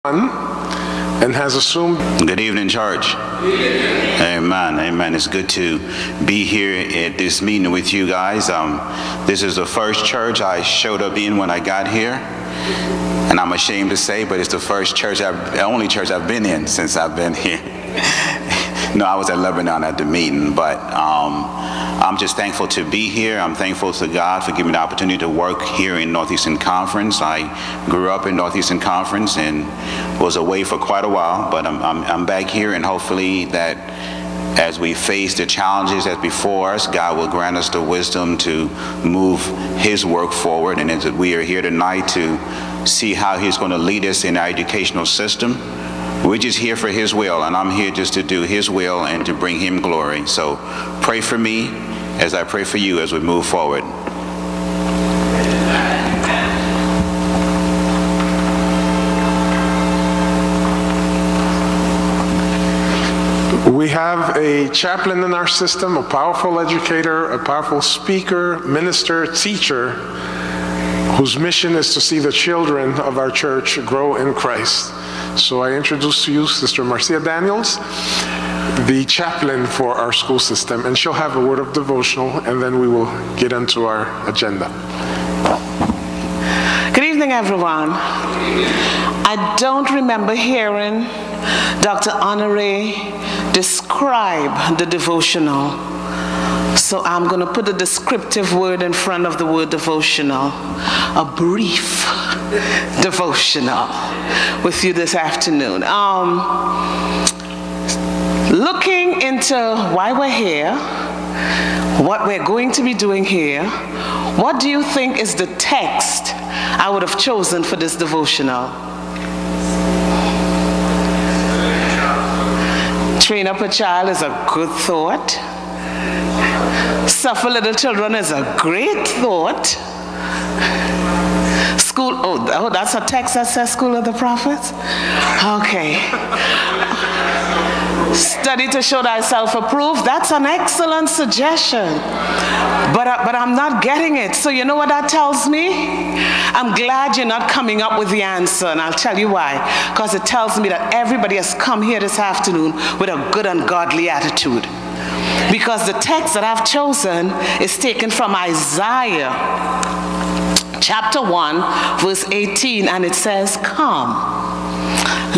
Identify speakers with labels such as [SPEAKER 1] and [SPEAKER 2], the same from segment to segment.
[SPEAKER 1] and has assumed.
[SPEAKER 2] Good evening, church. Amen. Amen. It's good to be here at this meeting with you guys. This is the first church I showed up in when I got here, and I'm ashamed to say, but it's the only church I've been in since I've been here. No, I was at Lebanon at the meeting, but I'm just thankful to be here. I'm thankful to God for giving me the opportunity to work here in Northeastern Conference. I grew up in Northeastern Conference and was away for quite a while, but I'm back here, and hopefully that as we face the challenges that's before us, God will grant us the wisdom to move His work forward. And as we are here tonight to see how He's going to lead us in our educational system, we're just here for His will, and I'm here just to do His will and to bring Him glory. So pray for me as I pray for you as we move forward.
[SPEAKER 1] We have a chaplain in our system, a powerful educator, a powerful speaker, minister, teacher, whose mission is to see the children of our church grow in Christ. So I introduce to you Sister Marcia Daniels, the chaplain for our school system, and she'll have a word of devotional, and then we will get into our agenda.
[SPEAKER 3] Good evening, everyone. I don't remember hearing Dr. Honore describe the devotional, so I'm going to put a descriptive word in front of the word devotional, a brief devotional with you this afternoon. Looking into why we're here, what we're going to be doing here, what do you think is the text I would have chosen for this devotional? Train up a child is a good thought. Suffer little children is a great thought. School, oh, that's a text that says School of the Prophets? Okay. Study to show thyself approved. That's an excellent suggestion. But I'm not getting it. So you know what that tells me? I'm glad you're not coming up with the answer, and I'll tell you why. Because it tells me that everybody has come here this afternoon with a good and godly attitude. Because the text that I've chosen is taken from Isaiah chapter 1, verse 18, and it says, "Come,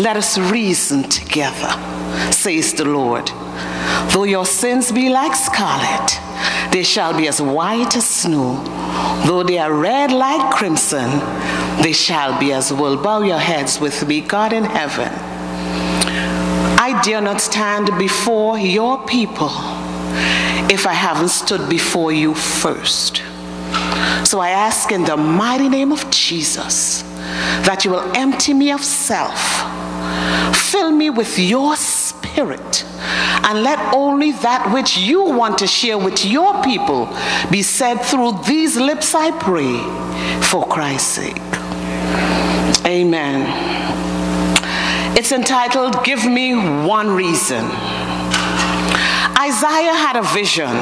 [SPEAKER 3] let us reason together, says the Lord. Though your sins be like scarlet, they shall be as white as snow. Though they are red like crimson, they shall be as wool." Bow your heads with me. God in heaven, I dare not stand before your people if I haven't stood before you first. So I ask in the mighty name of Jesus that you will empty me of self, fill me with your Spirit, and let only that which you want to share with your people be said through these lips, I pray, for Christ's sake. Amen. It's entitled, "Give Me One Reason." Isaiah had a vision,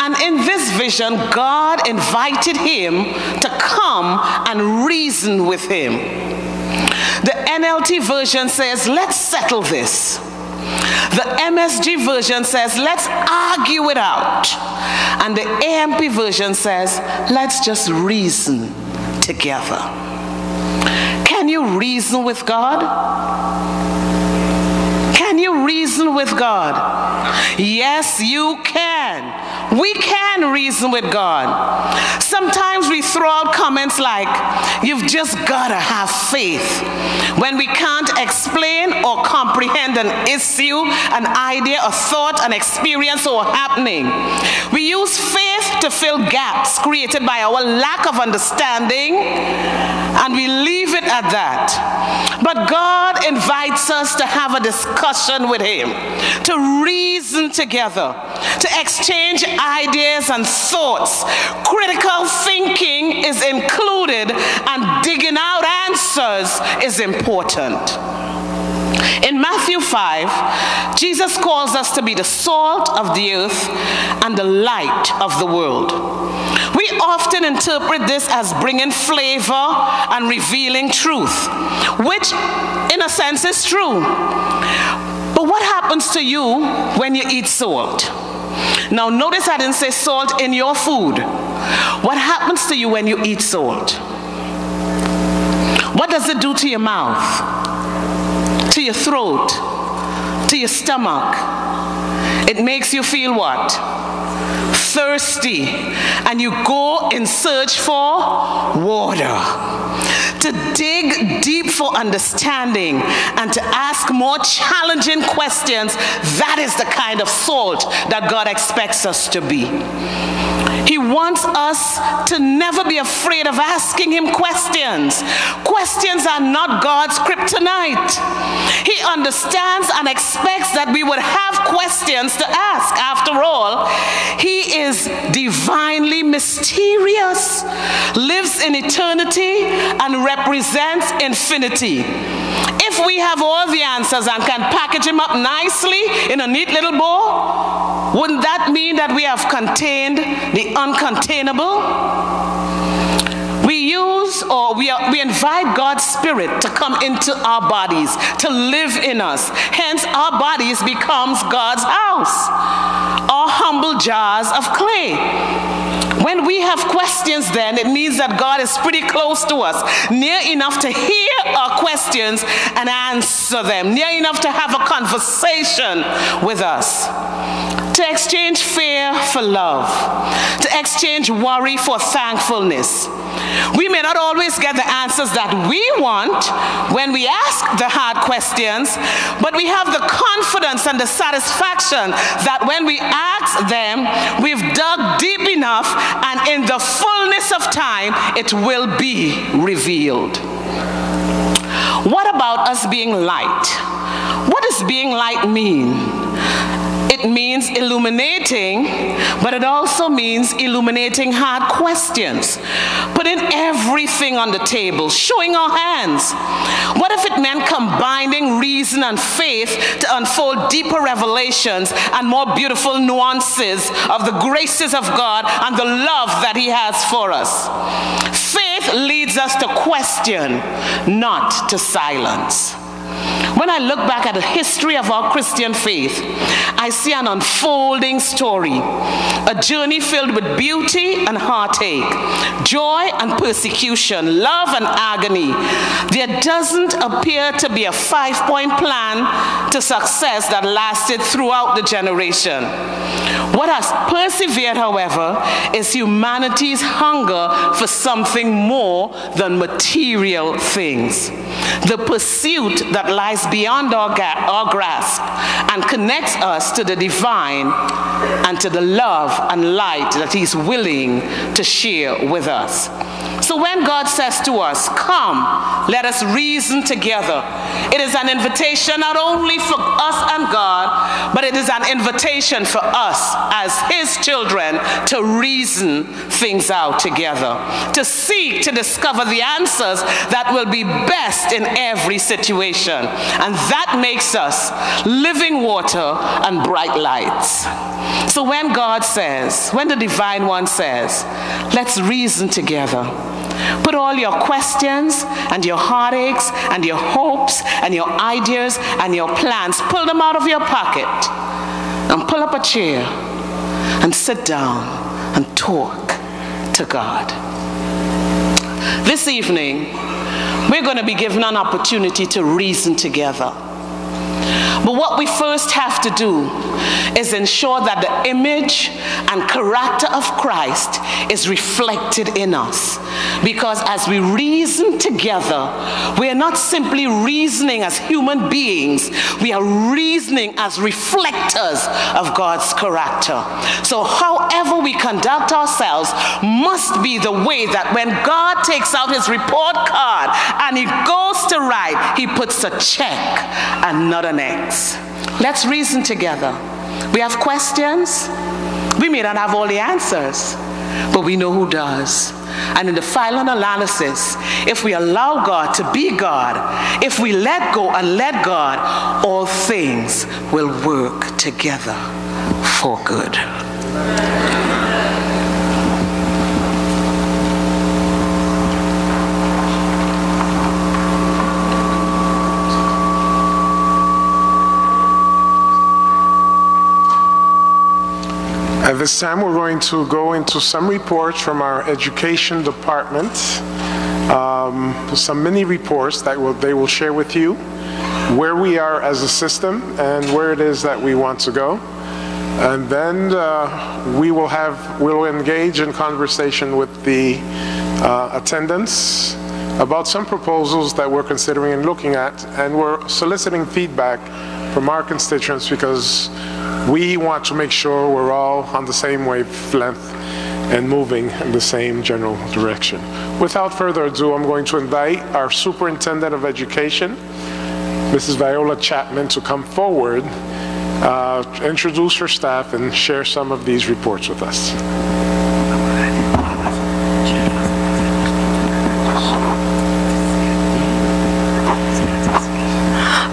[SPEAKER 3] and in this vision, God invited him to come and reason with him. The NLT version says, "Let's settle this." The MSG version says, "Let's argue it out." And the AMP version says, "Let's just reason together." Can you reason with God? Can you reason with God? Yes, you can. We can reason with God. Sometimes we throw out comments like, "You've just got to have faith," when we can't explain or comprehend an issue, an idea, a thought, an experience, or happening. We use faith to fill gaps created by our lack of understanding, and we leave it at that. But God invites us to have a discussion with Him, to reason together, to exchange ideas and thoughts. Critical thinking is included, and digging out answers is important. In Matthew 5, Jesus calls us to be the salt of the earth and the light of the world. We often interpret this as bringing flavor and revealing truth, which in a sense is true. But what happens to you when you eat salt? Now notice I didn't say salt in your food. What happens to you when you eat salt? What does it do to your mouth, to your throat, to your stomach? It makes you feel what? Thirsty, and you go in search for water. To dig deep for understanding and to ask more challenging questions, that is the kind of salt that God expects us to be. He wants us to never be afraid of asking him questions. Questions are not God's kryptonite. He understands and expects that we would have questions to ask. After all, he is divinely mysterious, lives in eternity, and represents infinity. If we have all the answers and can package them up nicely in a neat little bow, wouldn't that mean that we have contained the uncontainable? We invite God's Spirit to come into our bodies, to live in us. Hence, our bodies becomes God's house, our humble jars of clay. When we have questions, then it means that God is pretty close to us, near enough to hear our questions and answer them, near enough to have a conversation with us. To exchange fear for love, to exchange worry for thankfulness. We may not always get the answers that we want when we ask the hard questions, but we have the confidence and the satisfaction that when we ask them, we've dug deep enough, and in the fullness of time, it will be revealed. What about us being light? What does being light mean? It means illuminating, but it also means illuminating hard questions, putting everything on the table, showing our hands. What if it meant combining reason and faith to unfold deeper revelations and more beautiful nuances of the graces of God and the love that he has for us? Faith leads us to question, not to silence. When I look back at the history of our Christian faith, I see an unfolding story, a journey filled with beauty and heartache, joy and persecution, love and agony. There doesn't appear to be a 5-point plan to success that lasted throughout the generation. What has persevered, however, is humanity's hunger for something more than material things. The pursuit that lies beyond our grasp and connects us to the divine and to the love and light that he's willing to share with us. So when God says to us, come, let us reason together, it is an invitation not only for us and God, but it is an invitation for us as his children to reason things out together, to seek to discover the answers that will be best in every situation. And that makes us living water and bright lights. So when God says, when the Divine One says, let's reason together, put all your questions and your heartaches and your hopes and your ideas and your plans, pull them out of your pocket and pull up a chair and sit down and talk to God. This evening, we're going to be given an opportunity to reason together. But what we first have to do is ensure that the image and character of Christ is reflected in us. Because as we reason together, we are not simply reasoning as human beings, we are reasoning as reflectors of God's character. So however we conduct ourselves must be the way that when God takes out his report card and he goes to write, he puts a check and not an X. Let's reason together. We have questions. We may not have all the answers, but we know who does. And in the final analysis, if we allow God to be God, if we let go and let God, all things will work together for good.
[SPEAKER 1] At this time, we're going to go into some reports from our education department, some mini reports that they will share with you where we are as a system and where it is that we want to go. And then we'll engage in conversation with the attendants about some proposals that we're considering and looking at, and we're soliciting feedback from our constituents because we want to make sure we're all on the same wavelength and moving in the same general direction. Without further ado, I'm going to invite our Superintendent of Education, Mrs. Viola Chapman, to come forward, introduce her staff, and share some of these reports with us.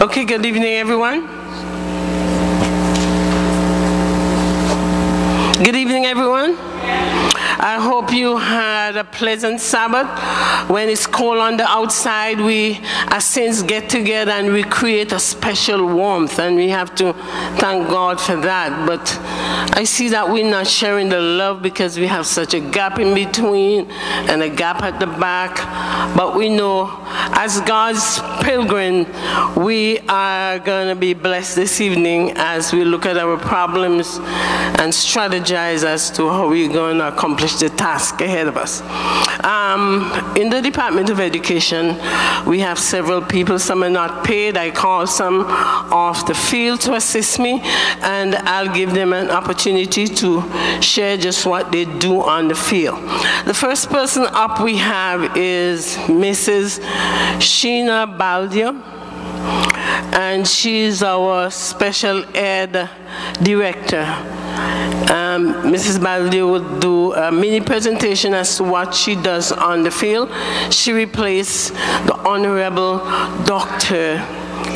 [SPEAKER 4] Okay, good evening, everyone. Good evening, everyone. I hope you had a pleasant Sabbath. When it's cold on the outside, we as saints get together and we create a special warmth, and we have to thank God for that. But I see that we're not sharing the love because we have such a gap in between and a gap at the back. But we know as God's pilgrim, we are going to be blessed this evening as we look at our problems and strategize as to how we're going to accomplish the task ahead of us. In the Department of Education, we have several people. Some are not paid. I call some off the field to assist me, and I'll give them an opportunity to share just what they do on the field. The first person up we have is Mrs. Sheena Baldia, and she's our special ed director. Mrs. Baldi will do a mini presentation as to what she does on the field. She replaced the Honorable Dr.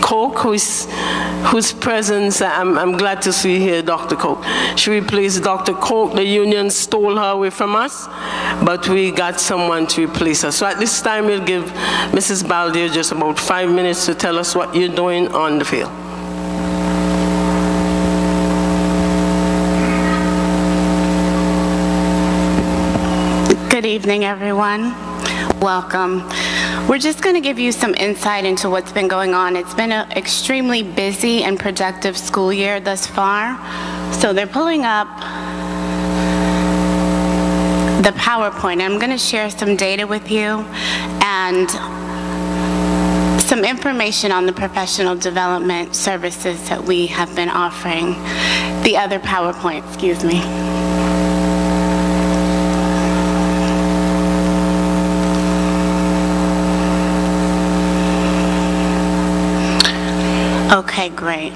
[SPEAKER 4] Coke, whose presence I'm glad to see here, Dr. Coke. She replaced Dr. Coke. The union stole her away from us, but we got someone to replace her. So at this time, we'll give Mrs. Baldi just about 5 minutes to tell us what you're doing on the field.
[SPEAKER 5] Good evening, everyone. Welcome. We're just going to give you some insight into what's been going on. It's been an extremely busy and productive school year thus far. So they're pulling up the PowerPoint. I'm going to share some data with you and some information on the professional development services that we have been offering. The other PowerPoint, excuse me. Okay, great.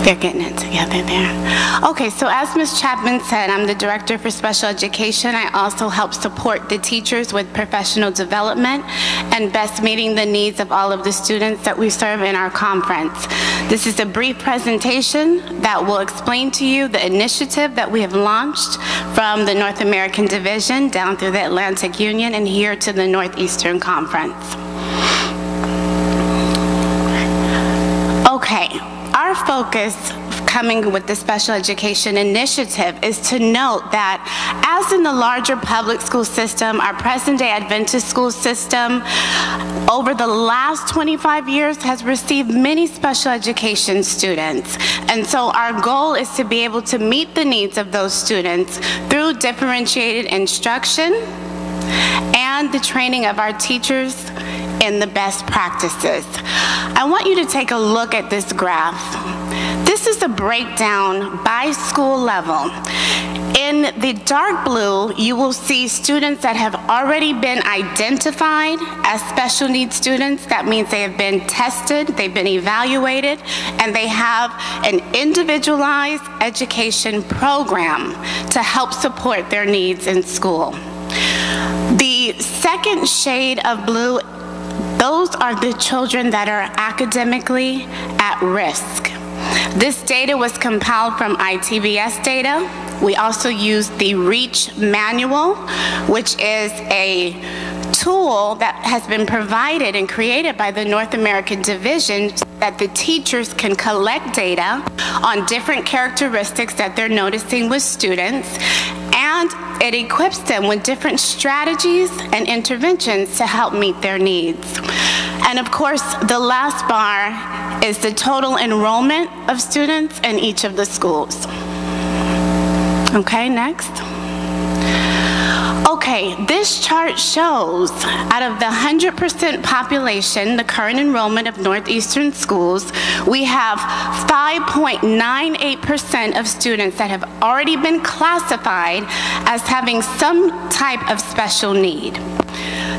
[SPEAKER 5] They're getting it together there. Okay, so as Ms. Chapman said, I'm the Director for Special Education. I also help support the teachers with professional development and best meeting the needs of all of the students that we serve in our conference. This is a brief presentation that will explain to you the initiative that we have launched from the North American Division down through the Atlantic Union and here to the Northeastern Conference. Okay. Our focus coming with the special education initiative is to note that as in the larger public school system, our present-day Adventist school system over the last 25 years has received many special education students. And so our goal is to be able to meet the needs of those students through differentiated instruction and the training of our teachers in the best practices. I want you to take a look at this graph. This is a breakdown by school level. In the dark blue, you will see students that have already been identified as special needs students. That means they have been tested, they've been evaluated, and they have an individualized education program to help support their needs in school. The second shade of blue, those are the children that are academically at risk. This data was compiled from ITBS data. We also used the REACH manual, which is a tool that has been provided and created by the North American Division so that the teachers can collect data on different characteristics that they're noticing with students, and it equips them with different strategies and interventions to help meet their needs. And of course, the last bar is the total enrollment of students in each of the schools. Okay, next. Okay, this chart shows out of the 100% population, the current enrollment of Northeastern schools, we have 5.98% of students that have already been classified as having some type of special need.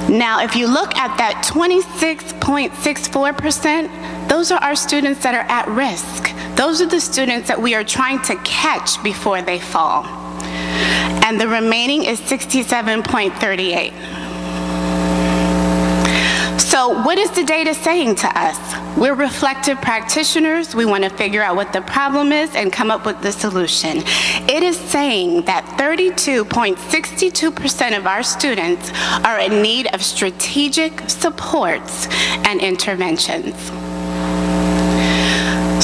[SPEAKER 5] Now, if you look at that 26.64%, those are our students that are at risk. Those are the students that we are trying to catch before they fall. And the remaining is 67.38. So what is the data saying to us? We're reflective practitioners. We want to figure out what the problem is and come up with the solution. It is saying that 32.62% of our students are in need of strategic supports and interventions.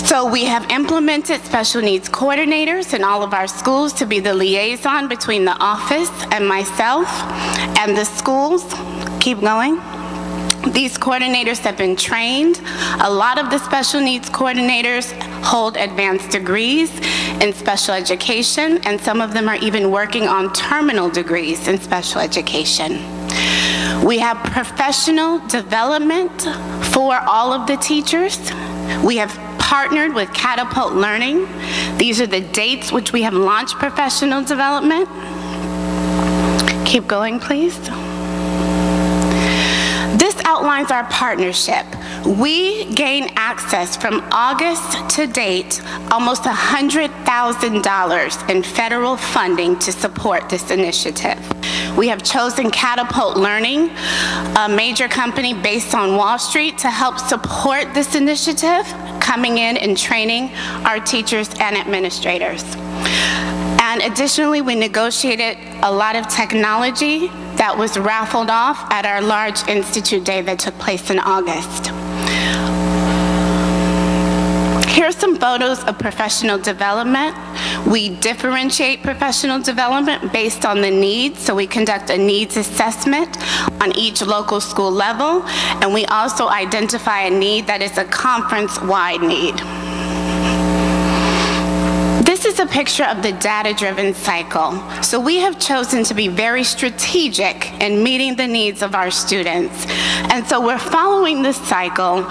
[SPEAKER 5] So we have implemented special needs coordinators in all of our schools to be the liaison between the office and myself and the schools. Keep going. These coordinators have been trained. A lot of the special needs coordinators hold advanced degrees in special education, and some of them are even working on terminal degrees in special education. We have professional development for all of the teachers. We have partnered with Catapult Learning. These are the dates which we have launched professional development. Keep going, please. This outlines our partnership. We gain access from August to date, almost $100,000 in federal funding to support this initiative. We have chosen Catapult Learning, a major company based on Wall Street, to help support this initiative, coming in and training our teachers and administrators. And additionally, we negotiated a lot of technology that was raffled off at our large Institute Day that took place in August. Here are some photos of professional development. We differentiate professional development based on the needs, so we conduct a needs assessment on each local school level, and we also identify a need that is a conference-wide need. This is a picture of the data-driven cycle. So we have chosen to be very strategic in meeting the needs of our students. And so we're following this cycle,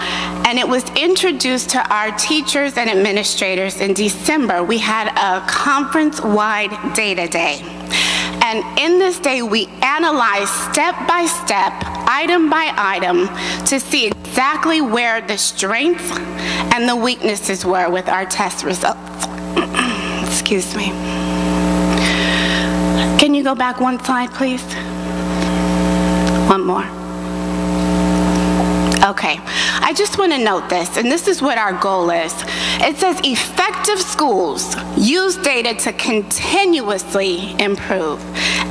[SPEAKER 5] and it was introduced to our teachers and administrators in December. We had a conference-wide data day. And in this day, we analyzed step by step, item by item, to see exactly where the strengths and the weaknesses were with our test results. Excuse me. Can you go back one slide, please? One more. Okay, I just want to note this, and this is what our goal is. It says effective schools use data to continuously improve.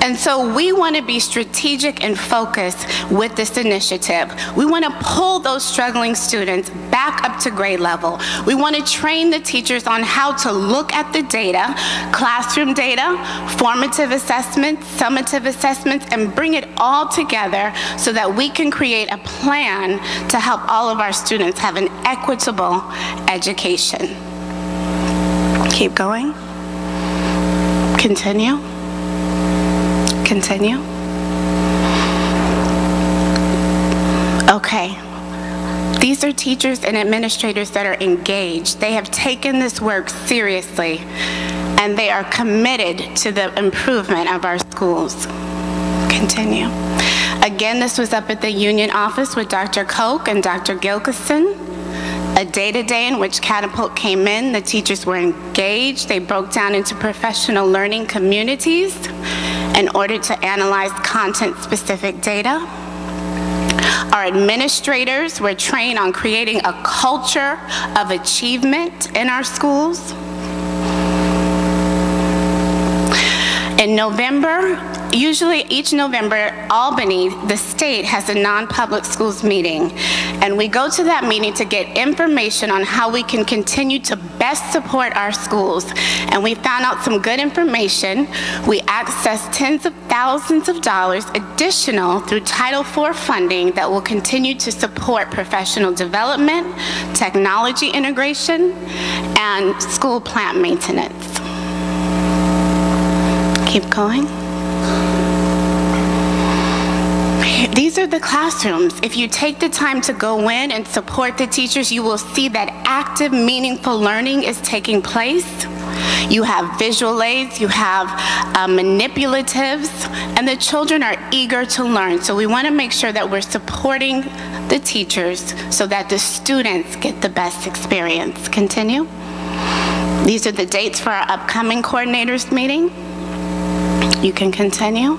[SPEAKER 5] And so we want to be strategic and focused with this initiative. We want to pull those struggling students back up to grade level. We want to train the teachers on how to look at the data, classroom data, formative assessments, summative assessments, and bring it all together so that we can create a plan to help all of our students have an equitable education. Keep going. Continue. Continue. Okay. These are teachers and administrators that are engaged. They have taken this work seriously, and they are committed to the improvement of our schools. Continue. Again, this was up at the union office with Dr. Koch and Dr. Gilkison. A day-to-day in which Catapult came in, the teachers were engaged. They broke down into professional learning communities in order to analyze content-specific data. Our administrators were trained on creating a culture of achievement in our schools. In November, usually each November, Albany, the state, has a non-public schools meeting. And we go to that meeting to get information on how we can continue to best support our schools. And we found out some good information. We accessed tens of thousands of dollars additional through Title IV funding that will continue to support professional development, technology integration, and school plant maintenance. Keep going. These are the classrooms. If you take the time to go in and support the teachers, you will see that active, meaningful learning is taking place. You have visual aids, you have manipulatives, and the children are eager to learn. So we want to make sure that we're supporting the teachers so that the students get the best experience. Continue. These are the dates for our upcoming coordinators meeting. You can continue.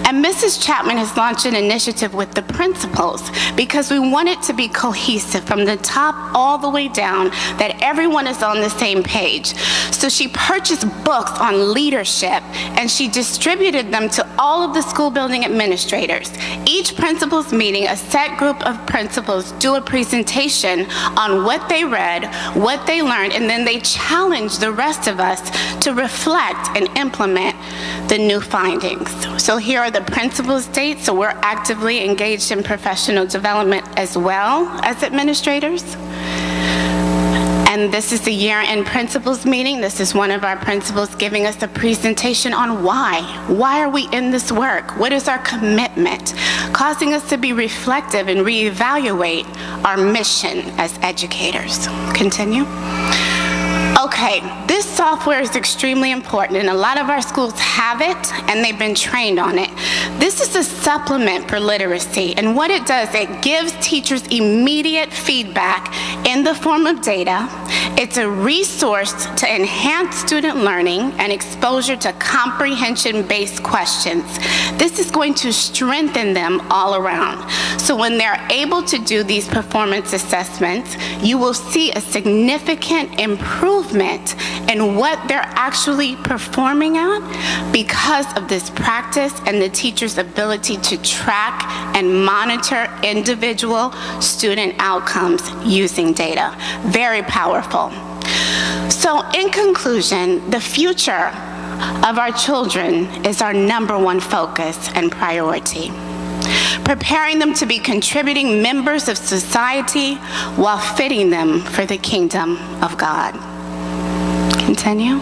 [SPEAKER 5] And Mrs. Chapman has launched an initiative with the principals because we want it to be cohesive from the top all the way down, that everyone is on the same page. So she purchased books on leadership and she distributed them to all of the school building administrators. Each principals meeting, a set group of principals do a presentation on what they read, what they learned, and then they challenge the rest of us to reflect and implement the new findings. So here are the principals' dates, so we're actively engaged in professional development as well as administrators. And this is the year-end principals meeting. This is one of our principals giving us a presentation on why. Why are we in this work? What is our commitment? Causing us to be reflective and reevaluate our mission as educators. Continue. Okay, this software is extremely important, and a lot of our schools have it, and they've been trained on it. This is a supplement for literacy, and what it does, it gives teachers immediate feedback in the form of data. It's a resource to enhance student learning and exposure to comprehension-based questions. This is going to strengthen them all around. So when they're able to do these performance assessments, you will see a significant improvement in what they're actually performing at because of this practice and the teacher's ability to track and monitor individual student outcomes using data. Very powerful. So in conclusion, the future of our children is our #1 focus and priority. Preparing them to be contributing members of society while fitting them for the kingdom of God. Continue.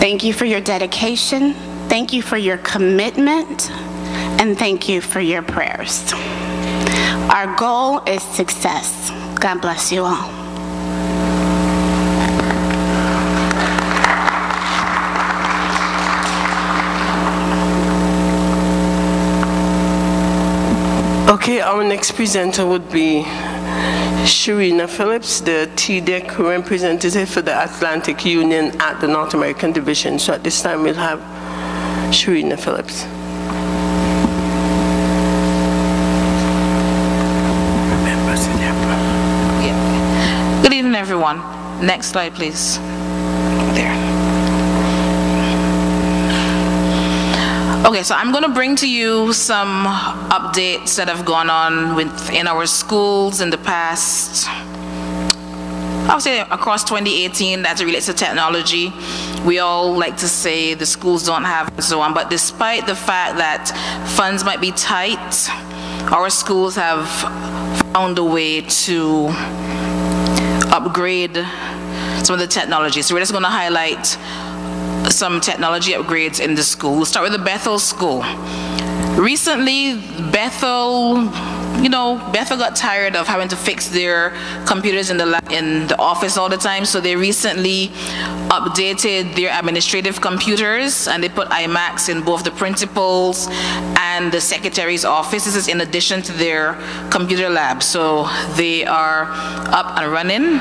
[SPEAKER 5] Thank you for your dedication. Thank you for your commitment. And thank you for your prayers. Our goal is success. God bless you all.
[SPEAKER 4] Okay, our next presenter would be Sharina Phillips, the TDEC representative for the Atlantic Union at the North American Division. So at this time, we'll have Sharina Phillips.
[SPEAKER 6] Good evening, everyone. Next slide, please. There. Okay, so I'm going to bring to you some updates that have gone on within our schools in the past, I would say across 2018 as it relates to technology. We all like to say the schools don't have and so on, but despite the fact that funds might be tight, our schools have found a way to upgrade some of the technology. So we're just going to highlight some technology upgrades in the school. We'll start with the Bethel School. Recently, Bethel you know, Bethel got tired of having to fix their computers in the office all the time, so they recently updated their administrative computers, and they put iMacs in both the principal's and the secretary's office. This is in addition to their computer lab, so they are up and running.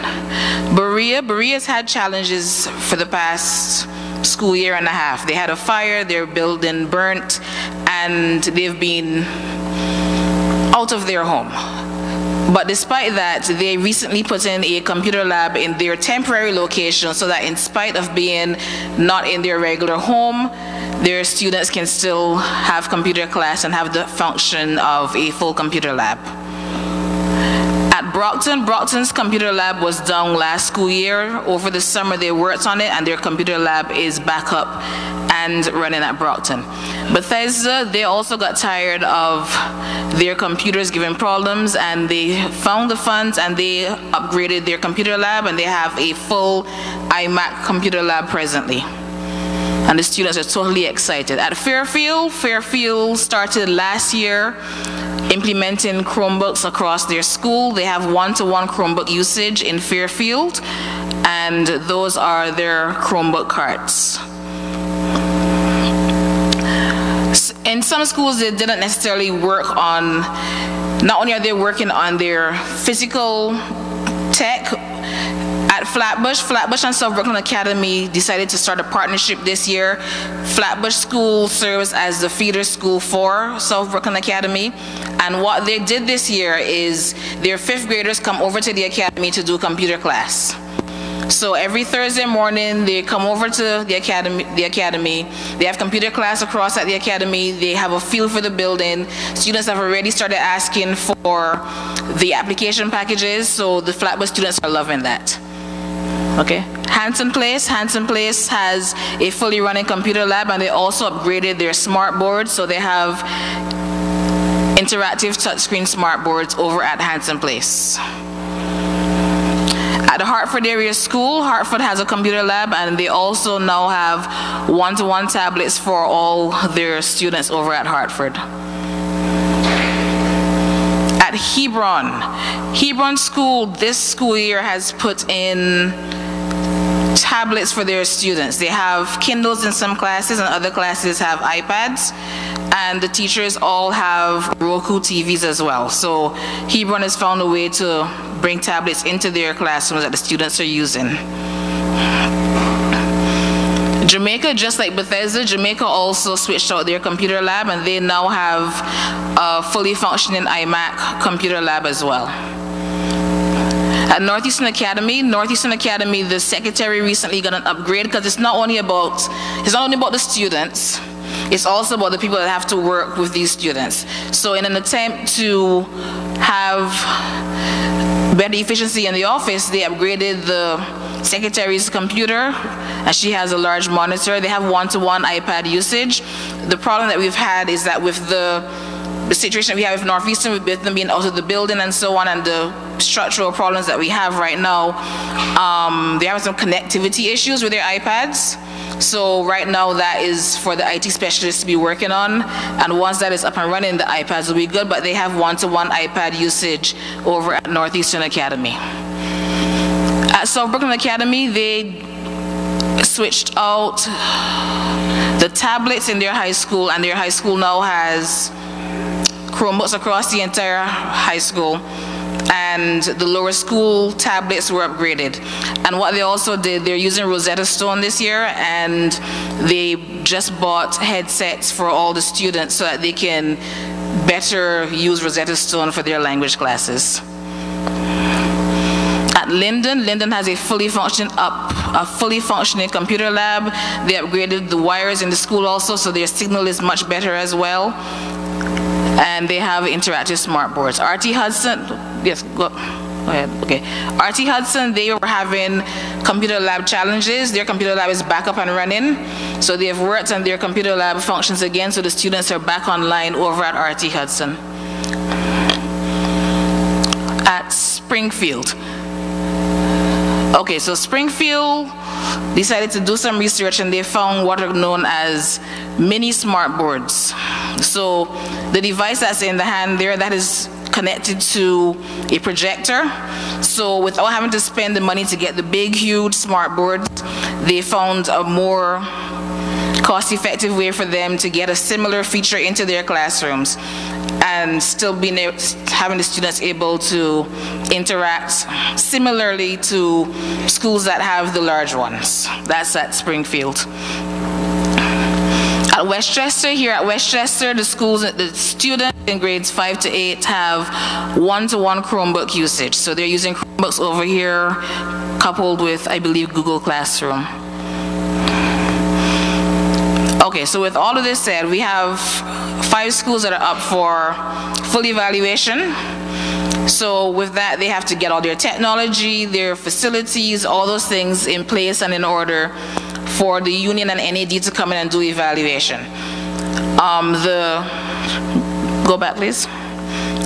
[SPEAKER 6] Berea's had challenges for the past school year and a half. They had a fire, their building burnt, and they've been out of their home. But despite that, they recently put in a computer lab in their temporary location so that in spite of being not in their regular home, their students can still have computer class and have the function of a full computer lab. At Brockton's computer lab was down last school year. Over the summer they worked on it, and their computer lab is back up and running at Brockton. Bethesda, they also got tired of their computers giving problems, and they found the funds and they upgraded their computer lab, and they have a full iMac computer lab presently. And the students are totally excited. At Fairfield started last year implementing Chromebooks across their school. They have one-to-one Chromebook usage in Fairfield, and those are their Chromebook carts. In some schools, they didn't necessarily work on, not only are they working on their physical tech. At Flatbush and South Brooklyn Academy decided to start a partnership this year. Flatbush School serves as the feeder school for South Brooklyn Academy. And what they did this year is their 5th graders come over to the academy to do computer class. So every Thursday morning, they come over to the academy. They have computer class across at the academy. They have a feel for the building. Students have already started asking for the application packages, so the Flatbush students are loving that. Okay. Hanson Place has a fully running computer lab, and they also upgraded their smart boards, so they have interactive touchscreen smart boards over at Hanson Place. At the Hartford area school, Hartford has a computer lab, and they also now have one-to-one tablets for all their students over at Hartford. At Hebron School this school year has put in tablets for their students. They have Kindles in some classes, and other classes have iPads, and the teachers all have Roku TVs as well. So Hebron has found a way to bring tablets into their classrooms that the students are using. Jamaica, just like Bethesda, Jamaica also switched out their computer lab, and they now have a fully functioning iMac computer lab as well. At Northeastern Academy, the secretary recently got an upgrade, because it's not only about the students, it's also about the people that have to work with these students. So in an attempt to have better efficiency in the office, they upgraded the secretary's computer, and she has a large monitor. They have one-to-one iPad usage. The problem that we've had is that with the situation we have with Northeastern, with them being out of the building and so on, and the structural problems that we have right now, they have some connectivity issues with their iPads. So right now that is for the IT specialists to be working on, and once that is up and running, the iPads will be good, but they have one-to-one iPad usage over at Northeastern Academy. At South Brooklyn Academy, they switched out the tablets in their high school, and their high school now has Chromebooks across the entire high school, and the lower school tablets were upgraded. And what they also did, they're using Rosetta Stone this year, and they just bought headsets for all the students so that they can better use Rosetta Stone for their language classes. At Linden has a fully functioning computer lab. They upgraded the wires in the school also, so their signal is much better as well. And they have interactive smart boards. RT Hudson, yes, go ahead, okay. RT Hudson, they were having computer lab challenges. Their computer lab is back up and running. So they have worked on their computer lab functions again, so the students are back online over at RT Hudson. At Springfield. Okay, so Springfield decided to do some research, and they found what are known as mini smart boards. So the device that's in the hand there, that is connected to a projector. So without having to spend the money to get the big, huge smart boards, they found a more cost-effective way for them to get a similar feature into their classrooms and still having the students able to interact similarly to schools that have the large ones. That's at Springfield. At Westchester, here at Westchester, the students in grades 5 to 8 have one-to-one Chromebook usage. So they're using Chromebooks over here, coupled with, I believe, Google Classroom. Okay, so with all of this said, we have 5 schools that are up for full evaluation. So with that, they have to get all their technology, their facilities, all those things in place and in order for the union and NAD to come in and do evaluation. Go back, please.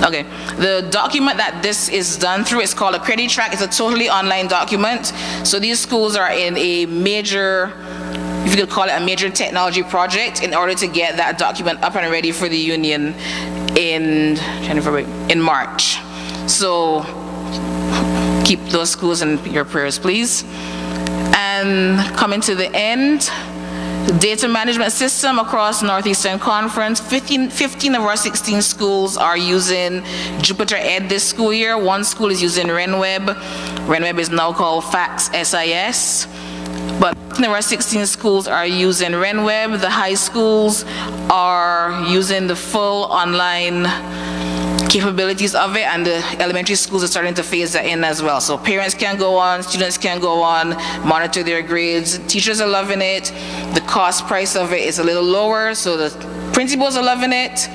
[SPEAKER 6] Okay, the document that this is done through is called a credit track. It's a totally online document. So these schools are in a major, if you could call it a major technology project, in order to get that document up and ready for the union in March. So keep those schools in your prayers, please. And coming to the end, data management system across Northeastern Conference. 15 of our 16 schools are using Jupyter Ed this school year. 1 school is using RenWeb. RenWeb is now called FACS SIS. But 15 of our 16 schools are using RenWeb. The high schools are using the full online capabilities of it, and the elementary schools are starting to phase that in as well. So parents can go on, students can go on, monitor their grades. Teachers are loving it. The cost price of it is a little lower, so the principals are loving it.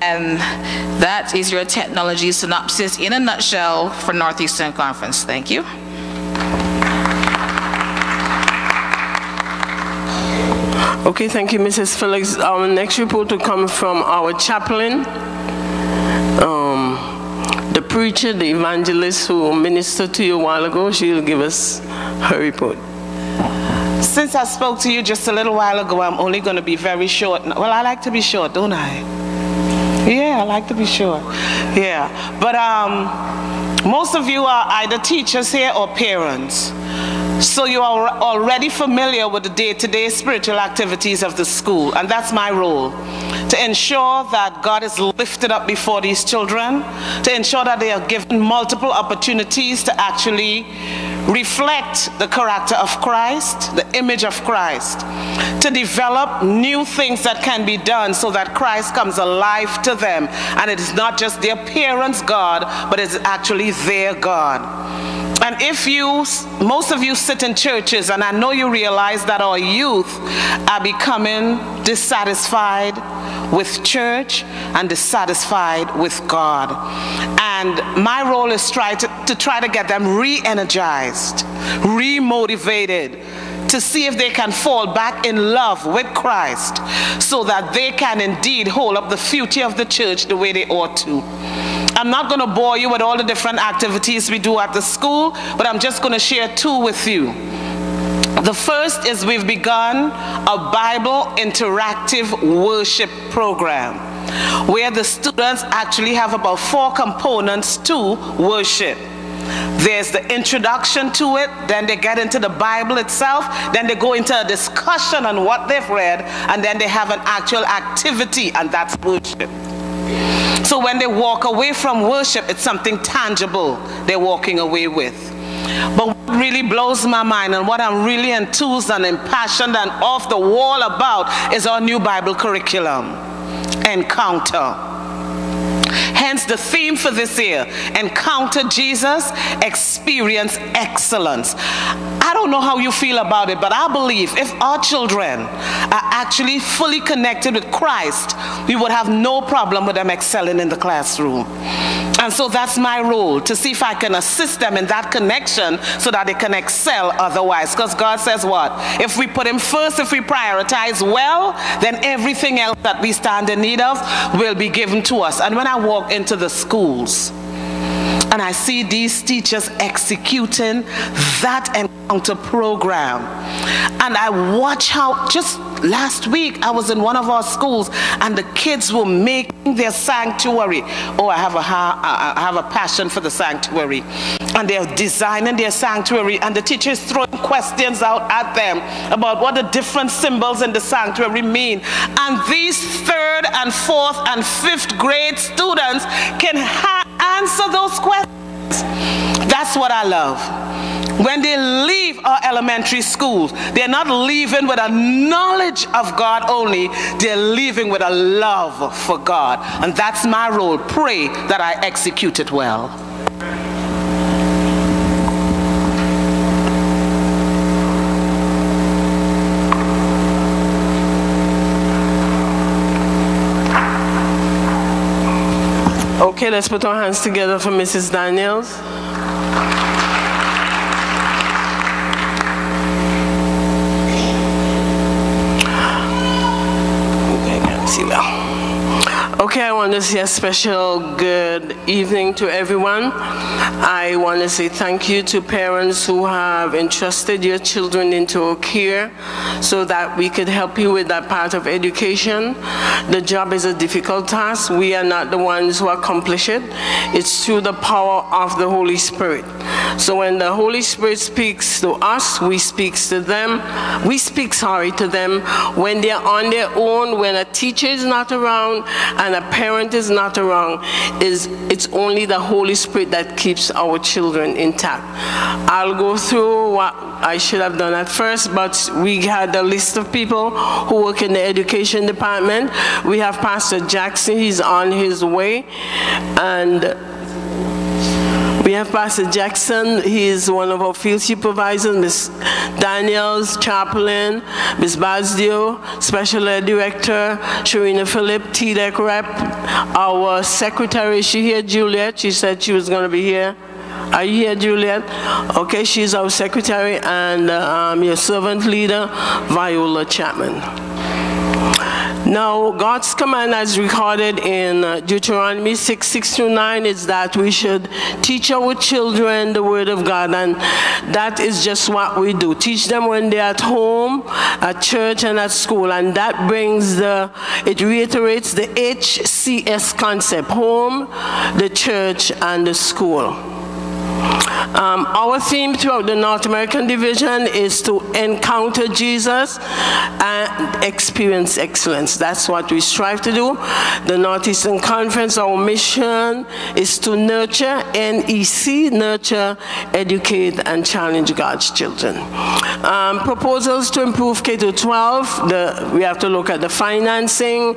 [SPEAKER 6] And that is your technology synopsis in a nutshell for Northeastern Conference. Thank you.
[SPEAKER 4] Okay, thank you, Mrs. Felix. Our next report will come from our chaplain, the preacher, the evangelist who ministered to you a while ago. She'll give us her report.
[SPEAKER 3] Since I spoke to you just a little while ago, I'm only going to be very short. Well, I like to be short, don't I? Yeah, I like to be short. Yeah, but most of you are either teachers here or parents. So you are already familiar with the day-to-day spiritual activities of the school, and that's my role, to ensure that God is lifted up before these children, to ensure that they are given multiple opportunities to actually reflect the character of Christ, the image of Christ, to develop new things that can be done so that Christ comes alive to them, and it is not just their parents' God, but it's actually their God. And if most of you sit in churches, and I know you realize that our youth are becoming dissatisfied with church and dissatisfied with God. And my role is to try to get them re-energized, re-motivated, to see if they can fall back in love with Christ so that they can indeed hold up the future of the church the way they ought to. I'm not going to bore you with all the different activities we do at the school, but I'm just going to share 2 with you. The first is we've begun a Bible interactive worship program where the students actually have about 4 components to worship. There's the introduction to it, then they get into the Bible itself, then they go into a discussion on what they've read, and then they have an actual activity, and that's worship. So when they walk away from worship, it's something tangible they're walking away with. But what really blows my mind and what I'm really enthused and impassioned and off the wall about is our new Bible curriculum, Encounter. Hence the theme for this year, Encounter Jesus, Experience Excellence. I don't know how you feel about it, but I believe if our children are actually fully connected with Christ, we would have no problem with them excelling in the classroom. And so that's my role, to see if I can assist them in that connection so that they can excel otherwise. Because God says what? If we put him first, if we prioritize well, then everything else that we stand in need of will be given to us. And when I walk into the schools and I see these teachers executing that Encounter program, And I watch how, just last week, I was in one of our schools, and the kids were making their sanctuary. Oh, I have a passion for the sanctuary. And they're designing their sanctuary, and the teacher is throwing questions out at them about what the different symbols in the sanctuary mean. And these 3rd and 4th and 5th grade students can answer those questions. That's what I love. When they leave our elementary schools, they're not leaving with a knowledge of God only, they're leaving with a love for God. And that's my role. Pray that I execute it well.
[SPEAKER 4] Okay, let's put our hands together for Mrs. Daniels. Okay, I can't see well. Okay, I want to say a special good evening to everyone. I want to say thank you to parents who have entrusted your children into our care so that we could help you with that part of education. The job is a difficult task. We are not the ones who accomplish it. It's through the power of the Holy Spirit. So when the Holy Spirit speaks to us, we speak to them. We speak, to them when they're on their own, when a teacher is not around and a parent is not around. It's only the Holy Spirit that keeps our children intact. I'll go through what I should have done at first, but we had a list of people who work in the education department. We have Pastor Jackson, he's on his way, and we have Pastor Jackson, he is one of our field supervisors, Ms. Daniels, chaplain, Ms. Bazdio, special ed director, Sharina Phillip, TDEC rep, our secretary, is she here, Juliet? She said she was going to be here. Are you here, Juliet? Okay, she's our secretary, and your servant leader, Viola Chapman. Now, God's command as recorded in Deuteronomy 6:6-9 is that we should teach our children the word of God, and that is just what we do. Teach them when they're at home, at church, and at school, and that brings it reiterates the HCS concept: home, the church, and the school. Our theme throughout the North American division is to encounter Jesus and experience excellence. That's what we strive to do. The Northeastern Conference, our mission is to nurture, NEC, nurture, educate, and challenge God's children. Proposals to improve K-12, we have to look at the financing,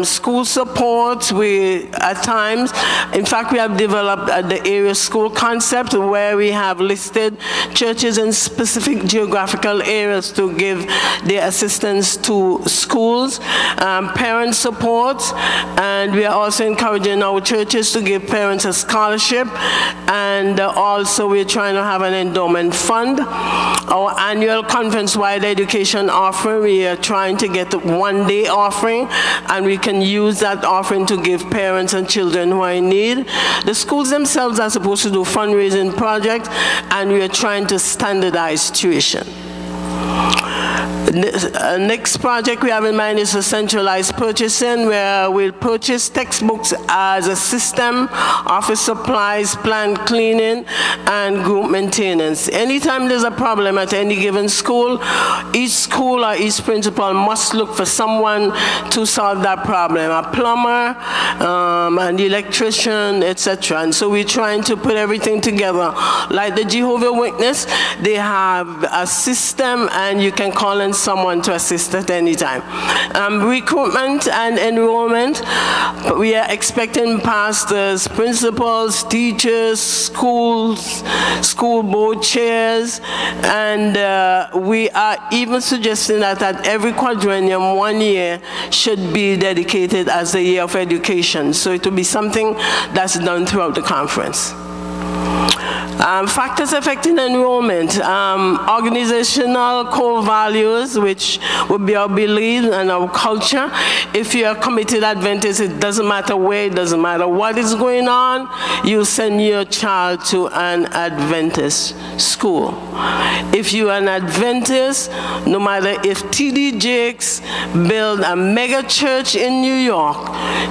[SPEAKER 4] school support. At times, in fact, we have developed the area school concept where we have listed churches in specific geographical areas to give their assistance to schools, parent support, and we are also encouraging our churches to give parents a scholarship, and also we're trying to have an endowment fund. Our annual conference-wide education offering, we are trying to get a one-day offering, and we can use that offering to give parents and children who are in need. The schools themselves are supposed to do fundraising projects, and we are trying to standardize tuition. Next project we have in mind is a centralized purchasing, where we'll purchase textbooks as a system, office supplies, plant cleaning, and group maintenance. Anytime there's a problem at any given school, each school or each principal must look for someone to solve that problem, a plumber, an electrician, etc. And so we're trying to put everything together. Like the Jehovah's Witness, they have a system, and you can call in someone to assist at any time. Recruitment and enrollment, we are expecting pastors, principals, teachers, schools, school board chairs, and we are even suggesting that at every quadrennium, 1 year should be dedicated as the year of education. So it will be something that's done throughout the conference. Factors affecting enrollment, organizational core values, which would be our belief and our culture. If you're a committed Adventist, it doesn't matter where, it doesn't matter what is going on, you send your child to an Adventist school. If you're an Adventist, no matter if T.D. Jakes built a mega church in New York,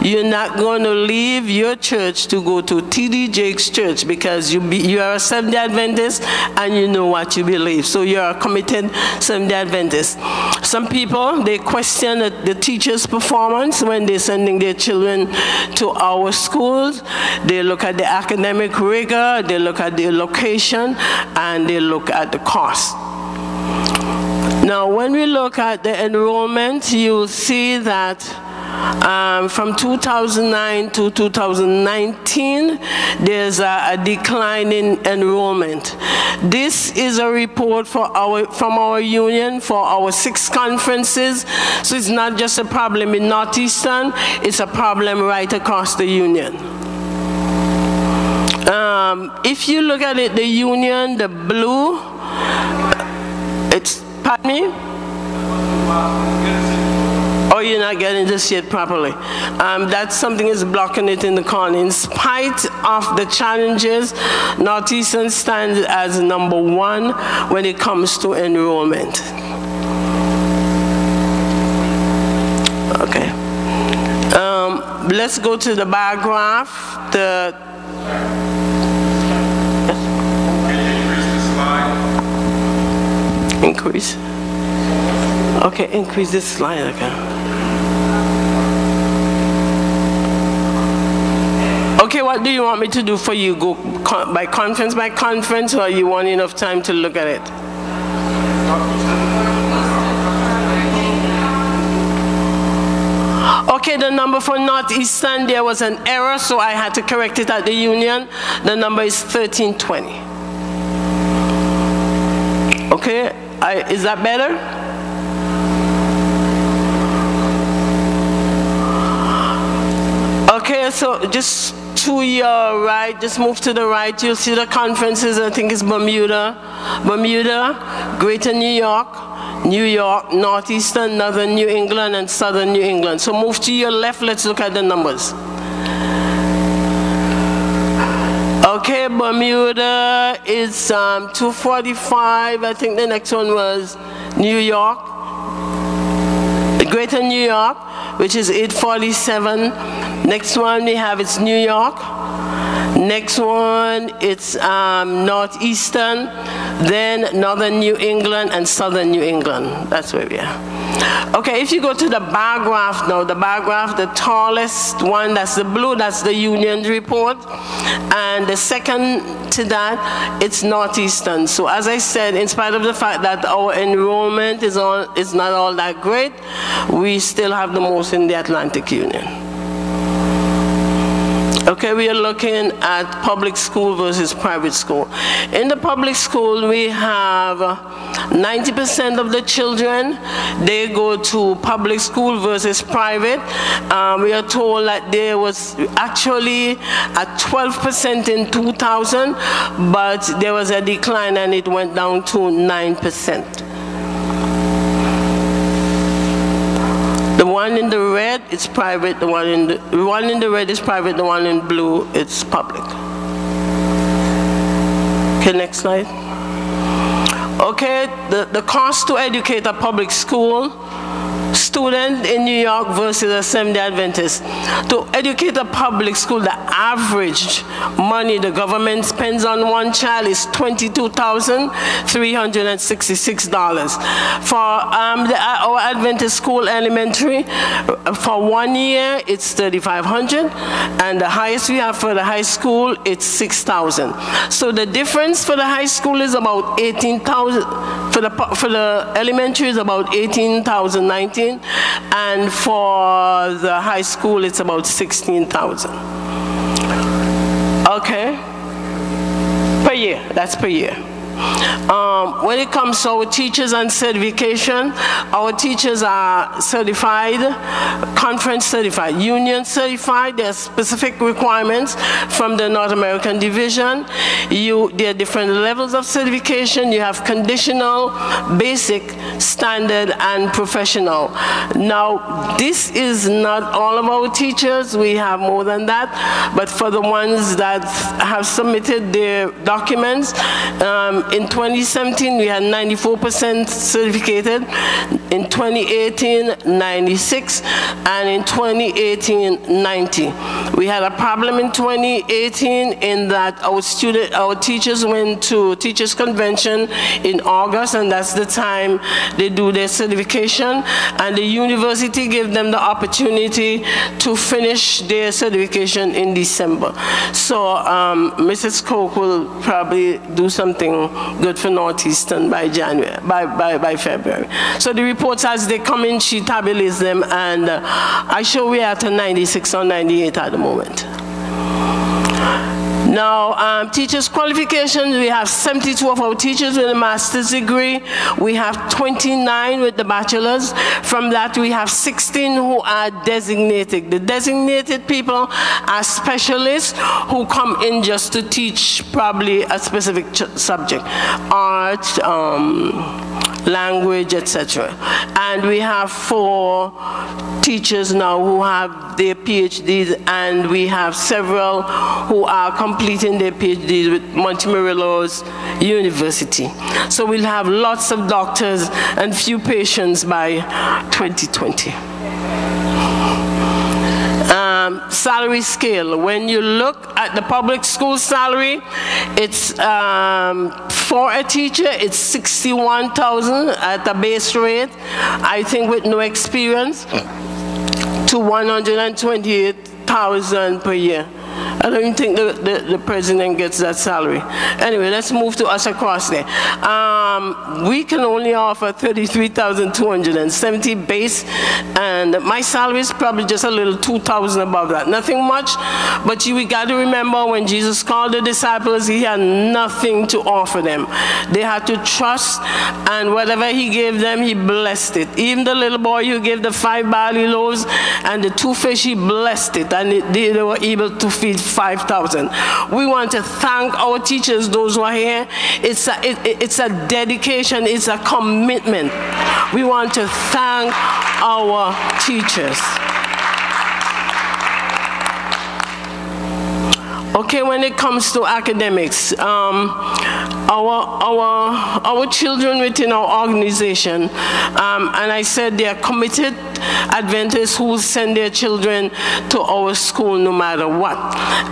[SPEAKER 4] you're not going to leave your church to go to T.D. Jakes' church, because you are a Seventh-day Adventist and you know what you believe. So you're a committed Seventh-day Adventist. Some people, they question the teacher's performance when they're sending their children to our schools. They look at the academic rigor, they look at the location, and they look at the cost. Now, when we look at the enrollment, you'll see that from 2009 to 2019, there's a decline in enrollment. This is a report from our union for our 6 conferences. So it's not just a problem in Northeastern, it's a problem right across the union. If you look at it, the union, the blue, it's, pardon me? Oh, you're not getting this yet properly. That something is blocking it in the corner. In spite of the challenges, Northeastern stands as #1 when it comes to enrollment. Okay. Let's go to the bar graph. Increase. Okay, increase this slide again. Okay, what do you want me to do for you? Go by conference, or you want enough time to look at it? Okay, the number for Northeastern, there was an error, so I had to correct it at the union. The number is 1320. Okay, is that better? Okay, so just to your right, just move to the right, you'll see the conferences. I think it's Bermuda, Greater New York, Northeastern, Northern New England, and Southern New England. So move to your left, let's look at the numbers. Okay, Bermuda is 245. I think the next one was New York, Greater New York, which is 847. Next one we have, it's New York. Next one, it's Northeastern, then Northern New England and Southern New England. That's where we are. Okay, if you go to the bar graph now, the bar graph, the tallest one, that's the blue, that's the union report. And the second to that, it's Northeastern. So as I said, in spite of the fact that our enrollment is not all that great, we still have the most in the Atlantic Union. Okay, we are looking at public school versus private school. In the public school, we have 90% of the children, they go to public school versus private. We are told that there was actually a 12% in 2000, but there was a decline and it went down to 9%. The one in the red is private, the one in the red is private, the one in blue it's public. Okay, next slide. Okay, the cost to educate a public school student in New York versus a Seventh-day Adventist. To educate a public school, the average money the government spends on one child is $22,366. For our Adventist school elementary, for 1 year, it's $3,500, and the highest we have for the high school, it's $6,000. So the difference for the high school is about $18,000. For the elementary is about $18,000, $19,000, and for the high school it's about $16,000. Okay, per year. That's per year. When it comes to our teachers and certification, our teachers are certified, conference certified, union certified. There are specific requirements from the North American division. There are different levels of certification. You have conditional, basic, standard, and professional. Now, this is not all of our teachers. We have more than that. But for the ones that have submitted their documents, in 2017, we had 94% certificated. In 2018, 96, and in 2018, 90. We had a problem in 2018 in that our teachers went to Teachers Convention in August, and that's the time they do their certification, and the university gave them the opportunity to finish their certification in December. So Mrs. Coke will probably do something good for Northeastern by January, by February. So the reports as they come in, she tabulates them, and I show we are at a 96 or 98 at the moment. Now, teachers' qualifications, we have 72 of our teachers with a master's degree. We have 29 with the bachelor's. From that, we have 16 who are designated. The designated people are specialists who come in just to teach probably a specific subject, art, language, etc. And we have 4 teachers now who have their PhDs, and we have several who are completing their PhDs with Montgomery-Lo's University. So we'll have lots of doctors and few patients by 2020. Salary scale. When you look at the public school salary, it's for a teacher, it's $61,000 at the base rate, I think with no experience, to $128,000 per year. I don't think the president gets that salary. Anyway, let's move to us across there. We can only offer $33,270 base, and my salary is probably just a little $2,000 above that. Nothing much, but we got to remember when Jesus called the disciples, he had nothing to offer them. They had to trust, and whatever he gave them, he blessed it. Even the little boy who gave the 5 barley loaves and the 2 fish, he blessed it, and they were able to feed 5,000. We want to thank our teachers, those who are here. It's a dedication, it's a commitment. We want to thank our teachers. Okay, when it comes to academics, our children within our organization, and I said they are committed Adventists who send their children to our school no matter what.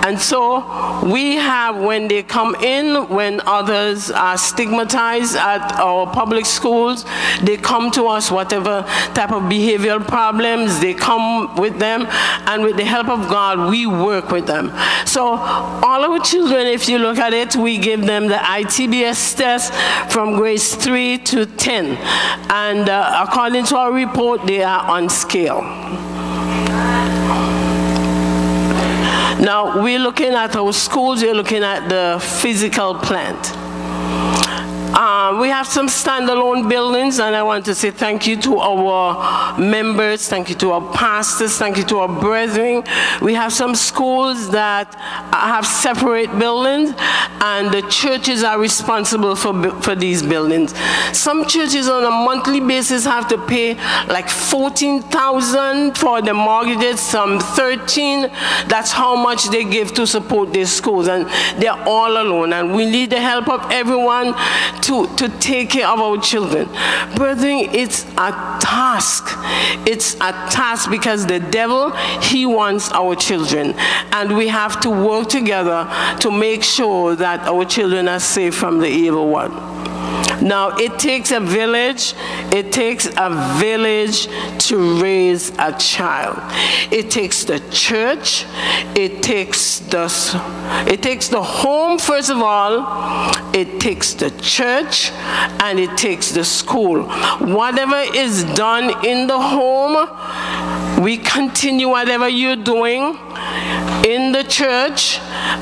[SPEAKER 4] And so we have, when they come in, when others are stigmatized at our public schools, they come to us, whatever type of behavioral problems, they come with them, and with the help of God, we work with them. So all our children, if you look at it, we give them the ITBS test from grades 3 to 10. And according to our report, they are on scale. Now, we're looking at our schools, we're looking at the physical plant. We have some standalone buildings, and I want to say thank you to our members, thank you to our pastors, thank you to our brethren. We have some schools that have separate buildings, and the churches are responsible for these buildings. Some churches on a monthly basis have to pay like $14,000 for the mortgages, some $13,000. That's how much they give to support their schools, and they're all alone, and we need the help of everyone to take care of our children. Brethren, it's a task. It's a task because the devil, he wants our children. And we have to work together to make sure that our children are safe from the evil one. Now, it takes a village. It takes a village to raise a child. It takes the church. It takes the home, first of all. It takes the church, and it takes the school. Whatever is done in the home, we continue whatever you're doing in the church,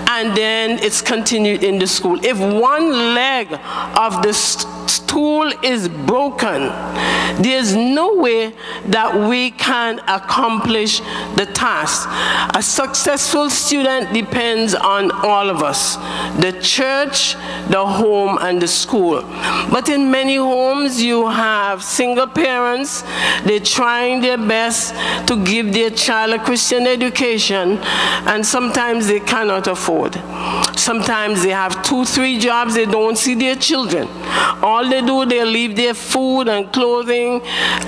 [SPEAKER 4] and then it's continued in the school. If one leg of the stool is broken, there's no way that we can accomplish the task. A successful student depends on all of us, the church, the home, and the school. But in many homes, you have single parents. They're trying their best to give their child a Christian education, and sometimes they cannot afford. Sometimes they have 2-3 jobs. They don't see their children. All they do, they leave their food and clothing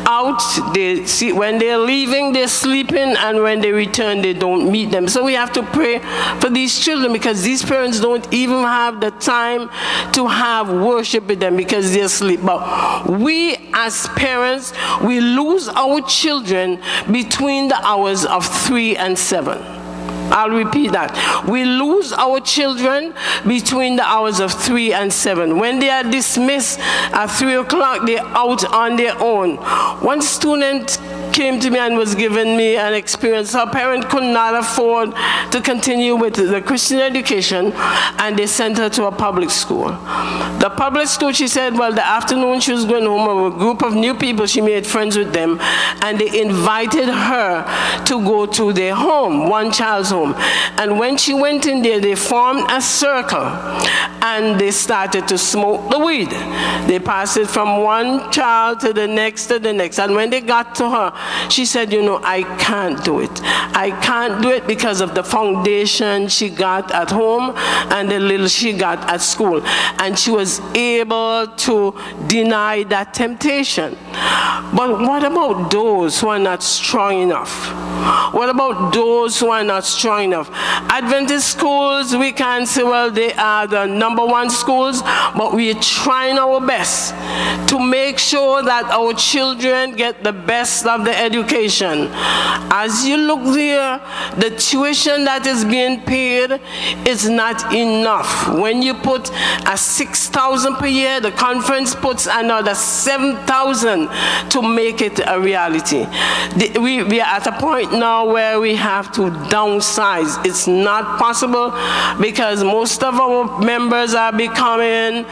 [SPEAKER 4] out. They see, when they're leaving, they're sleeping, and when they return, they don't meet them. So we have to pray for these children, because these parents don't even have the time to have worship with them because they're asleep. But we as parents, we lose our children between the hours of 3 and 7. I'll repeat that. We lose our children between the hours of 3 and 7. When they are dismissed at 3 o'clock, they're out on their own. One student came to me and was giving me an experience. Her parent could not afford to continue with the Christian education, and they sent her to a public school. The public school, she said, well, the afternoon she was going home with a group of new people. She made friends with them, and they invited her to go to their home, one child's home. And when she went in there, they formed a circle, and they started to smoke the weed. They passed it from one child to the next to the next. And when they got to her, she said, you know, I can't do it. I can't do it because of the foundation she got at home and the little she got at school. And she was able to deny that temptation. But what about those who are not strong enough? What about those who are not strong enough? Adventist schools, we can say, well, they are the #1 schools, but we are trying our best to make sure that our children get the best of the education. As you look there, the tuition that is being paid is not enough. When you put a $6,000 per year, the conference puts another $7,000 to make it a reality. We are at a point now where we have to downsize. It's not possible because most of our members are becoming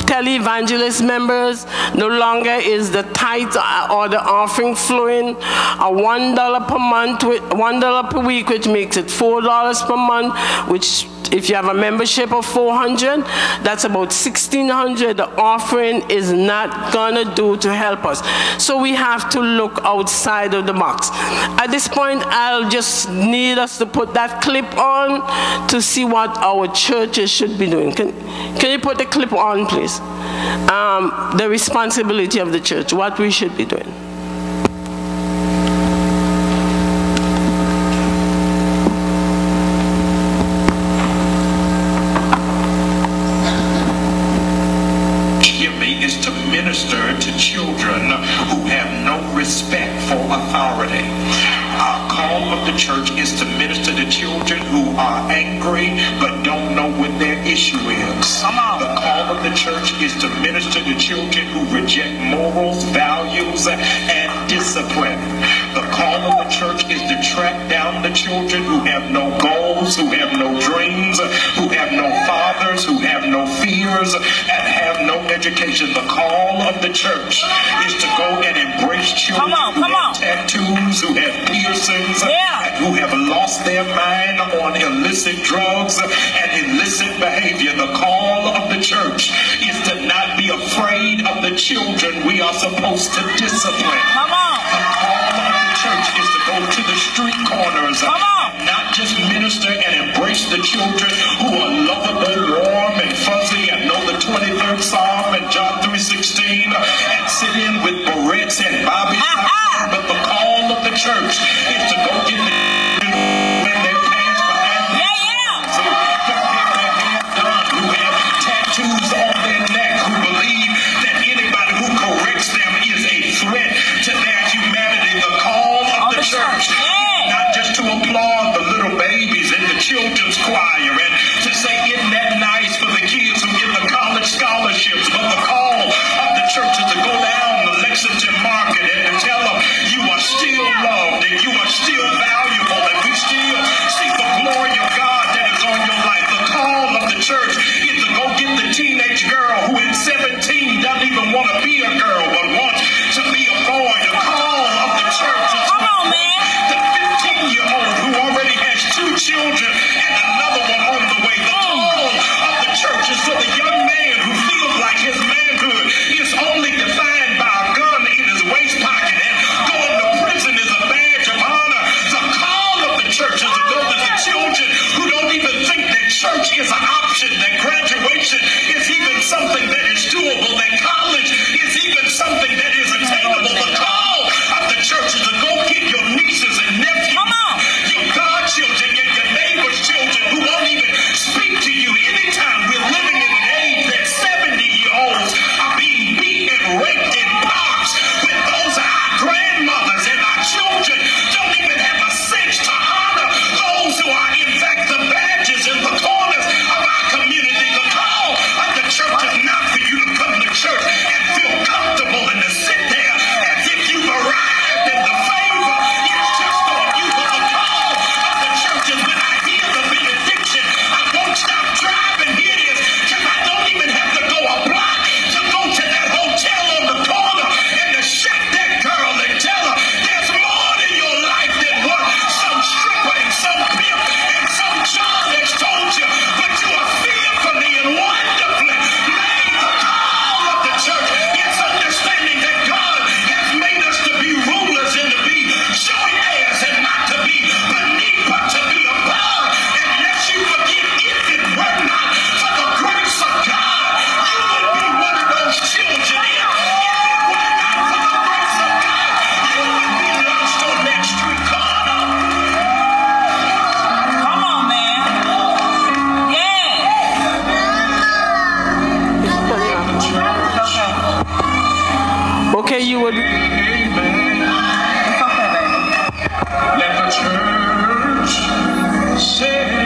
[SPEAKER 4] tele-evangelist members. No longer is the tithe or the offering flowing. A $1 per month, $1 per week, which makes it $4 per month, which if you have a membership of 400, that's about 1,600. The offering is not gonna do to help us. So we have to look outside of the box. At this point, I'll just need us to put that clip on to see what our churches should be doing. Can you put the clip on, please? The responsibility of the church, what we should be doing.
[SPEAKER 7] To children who have no respect for authority. Our call of the church is to minister to children who are angry but don't know what their issue is. The call of the church is to minister to children who reject morals, values, and discipline. The call of the church is to track down the children who have no goals, who have no dreams, who have no fathers, who have no fears, and have no education. The call of the church is to go and embrace children who have tattoos, who have piercings, and who have lost their mind on illicit drugs and illicit behavior. The call of the church is to not be afraid of the children we are supposed to discipline. The call of the church is to go to the street corners and not just minister and embrace the children who are lovable, warm, and fuzzy and know the 23rd Psalm and John 3:16 and sit in with barrettes and bobby shops. But the call of the church is to go get the in their pants behind their ears, who have their hair done, who have tattoos on their neck, who believe that anybody who corrects them is a threat to their humanity. The call of the church is not just to applaud the little babies in the children's choir and to say, isn't that nice for the kids who get the college scholarships, but the call of the church is to go down the Lexington Market and to tell them you are still loved and you
[SPEAKER 4] you would...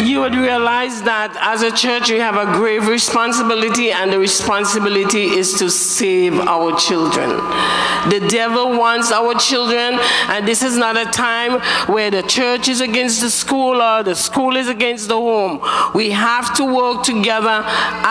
[SPEAKER 4] You would realize that as a church we have a grave responsibility, and the responsibility is to save our children. The devil wants our children, and this is not a time where the church is against the school or the school is against the home. We have to work together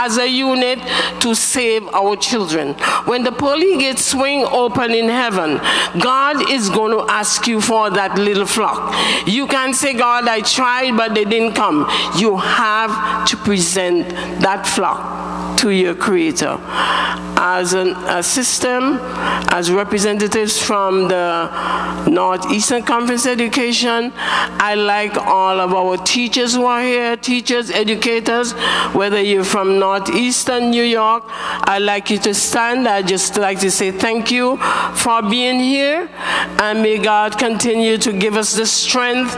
[SPEAKER 4] as a unit to save our children. When the pearly gates swing open in heaven, God is going to ask you for that little flock. You can't say, God, I tried, but they didn't come. You have to present that flock to your Creator. As a system, as representatives from the Northeastern Conference Education, I like all of our teachers who are here, teachers, educators, whether you're from Northeastern New York, I'd like you to stand. I'd just like to say thank you for being here, and may God continue to give us the strength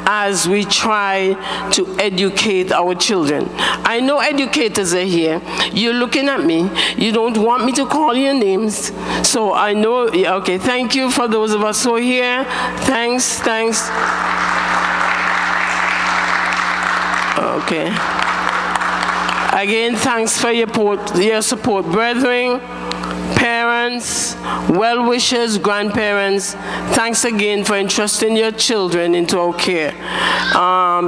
[SPEAKER 4] as we try to educate our children. I know educators are here. You're looking at me. You don't want me to call your names. So I know, okay, thank you for those of us who are here. Thanks. Okay. Again, thanks for your support, brethren, parents, well-wishers, grandparents. Thanks again for entrusting your children into our care.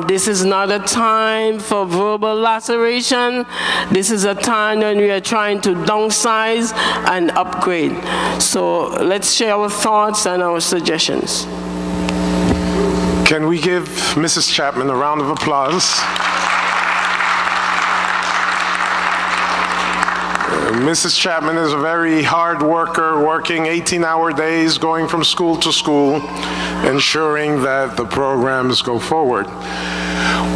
[SPEAKER 4] This is not a time for verbal laceration. This is a time when we are trying to downsize and upgrade. So let's share our thoughts and our suggestions.
[SPEAKER 1] Can we give Mrs. Chapman a round of applause? Mrs. Chapman is a very hard worker, working 18-hour days, going from school to school, ensuring that the programs go forward.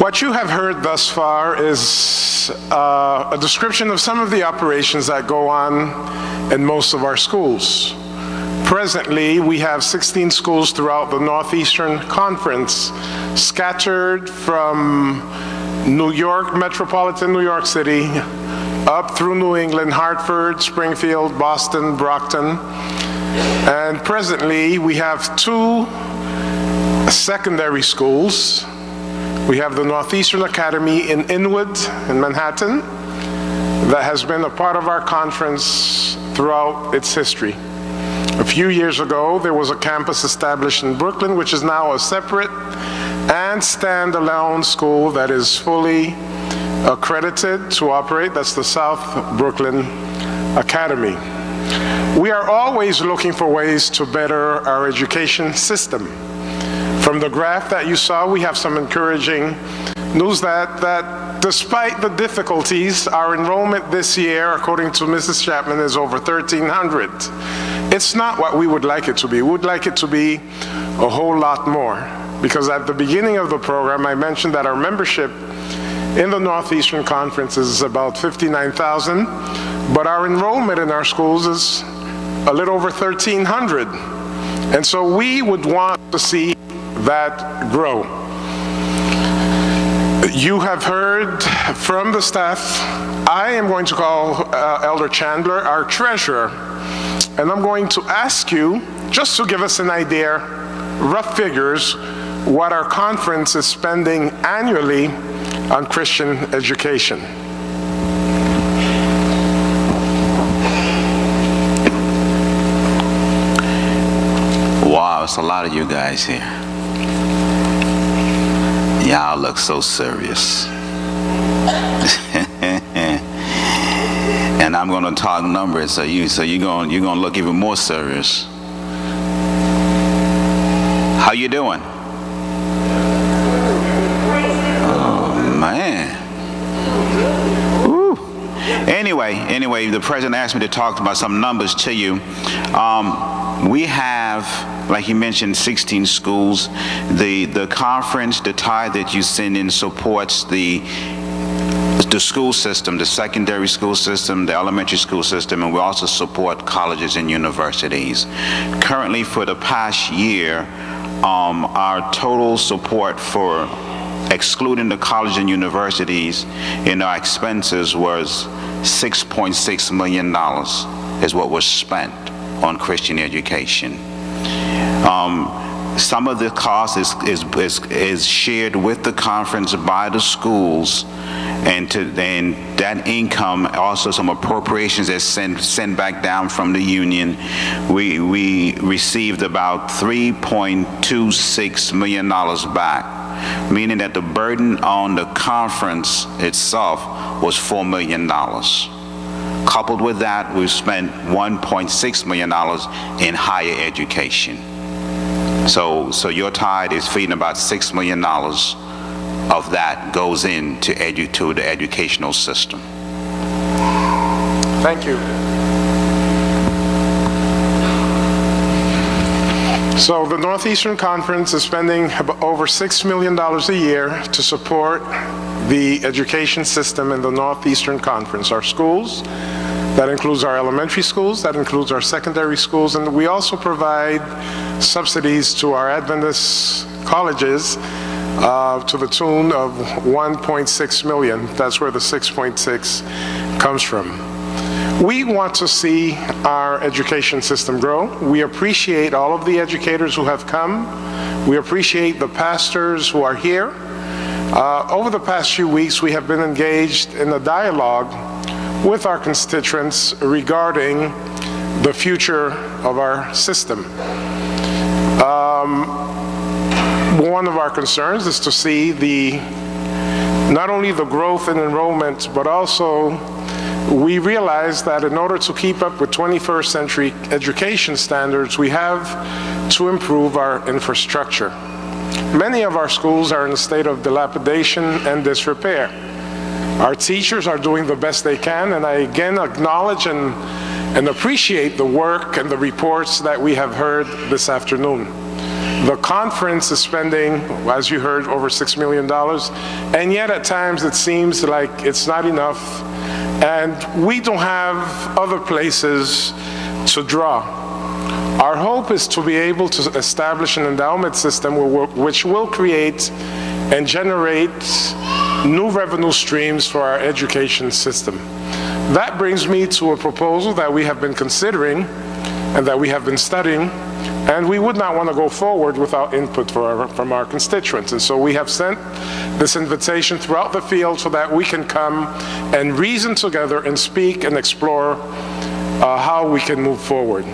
[SPEAKER 1] What you have heard thus far is a description of some of the operations that go on in most of our schools. Presently, we have 16 schools throughout the Northeastern Conference, scattered from New York, metropolitan New York City, up through New England, Hartford, Springfield, Boston, Brockton. And presently, we have 2 secondary schools. We have the Northeastern Academy in Inwood, in Manhattan, that has been a part of our conference throughout its history. A few years ago, there was a campus established in Brooklyn, which is now a separate and standalone school that is fully accredited to operate. That's the South Brooklyn Academy. We are always looking for ways to better our education system. From the graph that you saw, we have some encouraging news that despite the difficulties, our enrollment this year, according to Mrs. Chapman, is over 1,300. It's not what we would like it to be. We would like it to be a whole lot more, because at the beginning of the program, I mentioned that our membership in the Northeastern Conference is about 59,000, but our enrollment in our schools is a little over 1,300. And so we would want to see that grow. You have heard from the staff. I am going to call Elder Chandler, our treasurer, and I'm going to ask you just to give us an idea, rough figures, what our conference is spending annually on Christian education.
[SPEAKER 2] Wow, it's a lot of you guys here. Y'all look so serious. And I'm going to talk numbers, so you're going to look even more serious. How you doing? Anyway, the president asked me to talk about some numbers to you. We have, like you mentioned, 16 schools. The conference, the tithe that you send in supports the school system, the secondary school system, the elementary school system, and we also support colleges and universities. Currently, for the past year, our total support for excluding the college and universities in our expenses was $6.6 million is what was spent on Christian education. Some of the cost is shared with the conference by the schools, and that income, also some appropriations that sent back down from the union. We received about $3.26 million back, meaning that the burden on the conference itself was $4 million. Coupled with that, we've spent $1.6 million in higher education. So your tithe is feeding about $6 million of that goes into the educational system.
[SPEAKER 1] Thank you. So the Northeastern Conference is spending over $6 million a year to support the education system in the Northeastern Conference. Our schools, that includes our elementary schools, that includes our secondary schools, and we also provide subsidies to our Adventist colleges to the tune of $1.6 million. That's where the 6.6 comes from. We want to see our education system grow. We appreciate all of the educators who have come. We appreciate the pastors who are here. Over the past few weeks, we have been engaged in a dialogue with our constituents regarding the future of our system. One of our concerns is to see not only the growth in enrollment, but also we realize that in order to keep up with 21st century education standards, we have to improve our infrastructure. Many of our schools are in a state of dilapidation and disrepair. Our teachers are doing the best they can, and I again acknowledge and appreciate the work and the reports that we have heard this afternoon. The conference is spending, as you heard, over $6 million, and yet at times it seems like it's not enough, and we don't have other places to draw. Our hope is to be able to establish an endowment system which will create and generate new revenue streams for our education system. That brings me to a proposal that we have been considering and that we have been studying, and we would not want to go forward without input from our constituents. And so we have sent this invitation throughout the field so that we can come and reason together and speak and explore how we can move forward.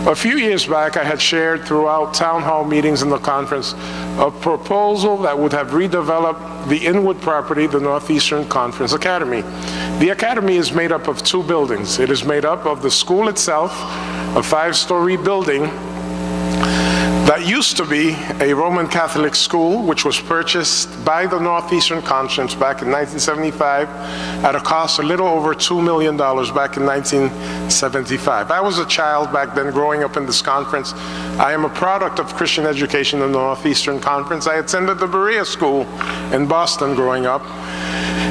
[SPEAKER 1] A few years back, I had shared throughout town hall meetings in the conference a proposal that would have redeveloped the Inwood property, the Northeastern Conference Academy. The academy is made up of two buildings. It is made up of the school itself, a 5-story building that used to be a Roman Catholic school, which was purchased by the Northeastern Conference back in 1975 at a cost a little over $2 million back in 1975. I was a child back then growing up in this conference. I am a product of Christian education in the Northeastern Conference. I attended the Berea School in Boston growing up.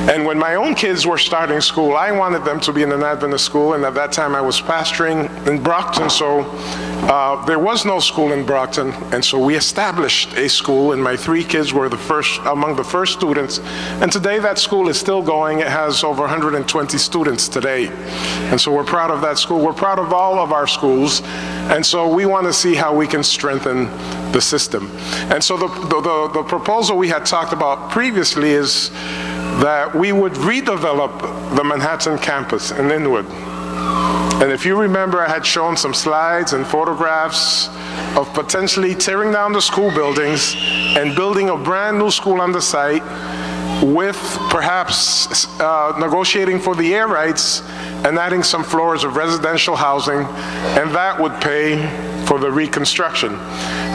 [SPEAKER 1] And when my own kids were starting school, I wanted them to be in an Adventist school, and at that time I was pastoring in Brockton, so there was no school in Brockton, and so we established a school, and my 3 kids were among the first students, and today that school is still going. It has over 120 students today, and so we're proud of that school. We're proud of all of our schools, and so we want to see how we can strengthen the system. And so the proposal we had talked about previously is that we would redevelop the Manhattan campus in Inwood. And if you remember, I had shown some slides and photographs of potentially tearing down the school buildings and building a brand new school on the site with perhaps negotiating for the air rights and adding some floors of residential housing, and that would pay for the reconstruction.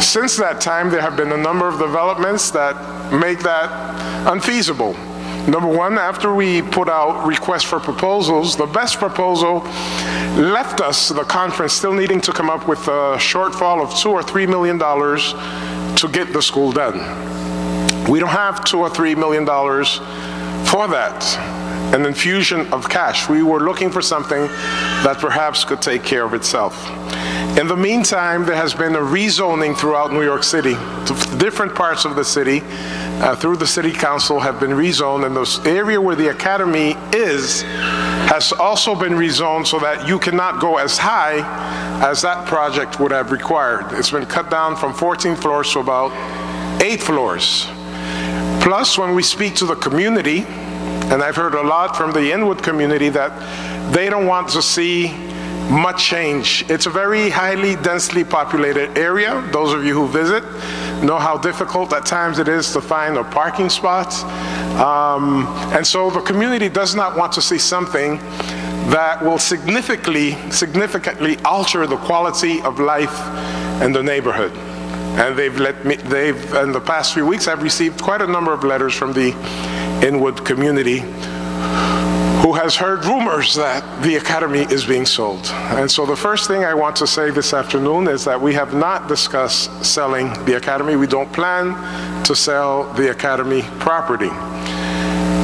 [SPEAKER 1] Since that time, there have been a number of developments that make that unfeasible. Number one, after we put out requests for proposals, the best proposal left us, the conference, still needing to come up with a shortfall of $2 or $3 million to get the school done. We don't have $2 or $3 million for that, an infusion of cash. We were looking for something that perhaps could take care of itself. In the meantime, there has been a rezoning throughout New York City. Different parts of the city, through the city council, have been rezoned, and the area where the academy is has also been rezoned so that you cannot go as high as that project would have required. It's been cut down from 14 floors to about 8 floors. Plus, when we speak to the community, and I've heard a lot from the Inwood community that they don't want to see much change. It's a very highly densely populated area. Those of you who visit know how difficult at times it is to find a parking spot. And so the community does not want to see something that will significantly alter the quality of life in the neighborhood. And in the past few weeks, I've received quite a number of letters from the Inwood community who has heard rumors that the academy is being sold. And so the first thing I want to say this afternoon is that we have not discussed selling the academy. We don't plan to sell the academy property.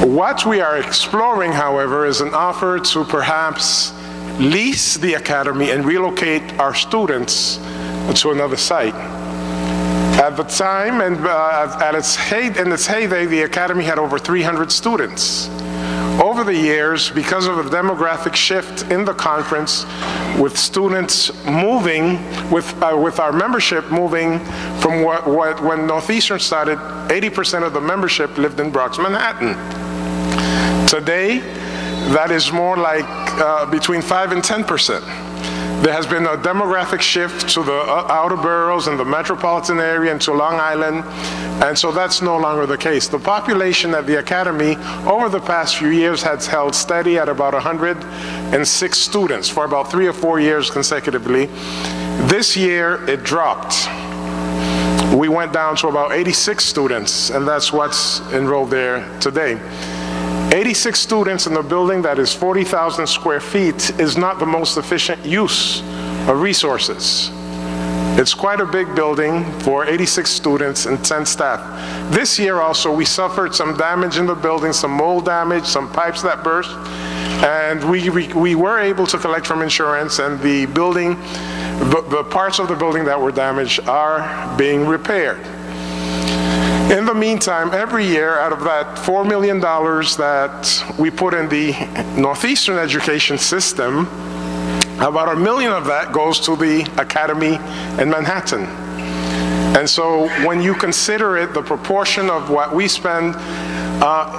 [SPEAKER 1] What we are exploring, however, is an offer to perhaps lease the academy and relocate our students to another site. At the time, and in its heyday, the academy had over 300 students. Over the years, because of a demographic shift in the conference, with students moving, with our membership moving from when Northeastern started, 80% of the membership lived in Bronx, Manhattan. Today, that is more like between 5 and 10%. There has been a demographic shift to the outer boroughs and the metropolitan area and to Long Island, and so that's no longer the case. The population at the academy over the past few years has held steady at about 106 students for about 3 or 4 years consecutively. This year, it dropped. We went down to about 86 students, and that's what's enrolled there today. 86 students in a building that is 40,000 square feet is not the most efficient use of resources. It's quite a big building for 86 students and 10 staff. This year also, we suffered some damage in the building, some mold damage, some pipes that burst, and we were able to collect from insurance, and the building, the parts of the building that were damaged are being repaired. In the meantime, every year, out of that $4 million that we put in the Northeastern education system, about $1 million of that goes to the academy in Manhattan. And so when you consider it, the proportion of what we spend,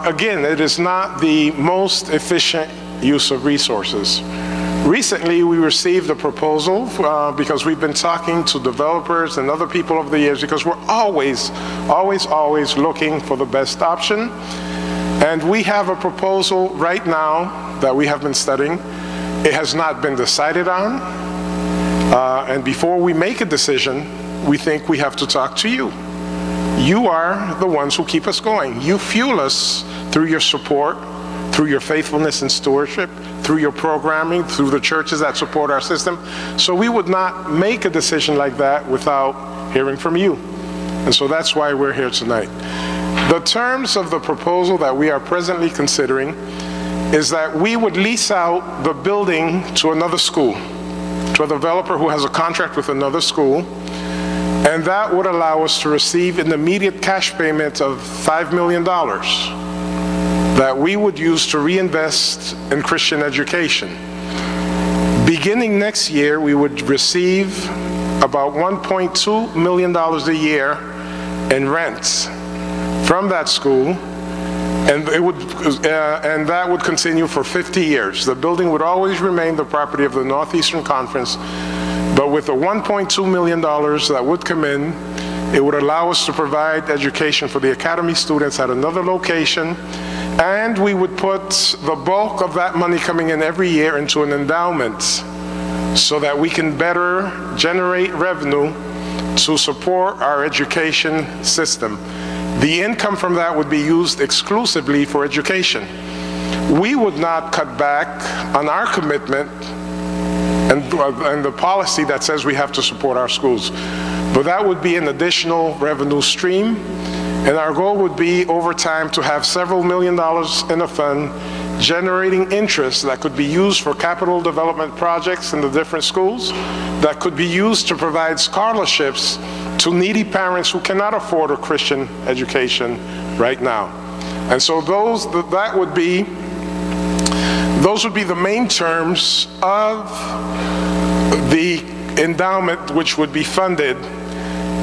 [SPEAKER 1] again, it is not the most efficient use of resources. Recently, we received a proposal because we've been talking to developers and other people over the years, because we're always looking for the best option. And we have a proposal right now that we have been studying. It has not been decided on. And before we make a decision, we think we have to talk to you. You are the ones who keep us going. You fuel us through your support, through your faithfulness and stewardship, through your programming, through the churches that support our system. So we would not make a decision like that without hearing from you. And so that's why we're here tonight. The terms of the proposal that we are presently considering is that we would lease out the building to another school, to a developer who has a contract with another school, and that would allow us to receive an immediate cash payment of $5 million that we would use to reinvest in Christian education. Beginning next year, we would receive about $1.2 million a year in rents from that school, and that would continue for 50 years. The building would always remain the property of the Northeastern Conference, but with the $1.2 million that would come in, it would allow us to provide education for the academy students at another location, and we would put the bulk of that money coming in every year into an endowment so that we can better generate revenue to support our education system. The income from that would be used exclusively for education. We would not cut back on our commitment and the policy that says we have to support our schools, but that would be an additional revenue stream. And our goal would be, over time, to have several $1 million in a fund generating interest that could be used for capital development projects in the different schools, that could be used to provide scholarships to needy parents who cannot afford a Christian education right now. And so that would be Those would be the main terms of the endowment, which would be funded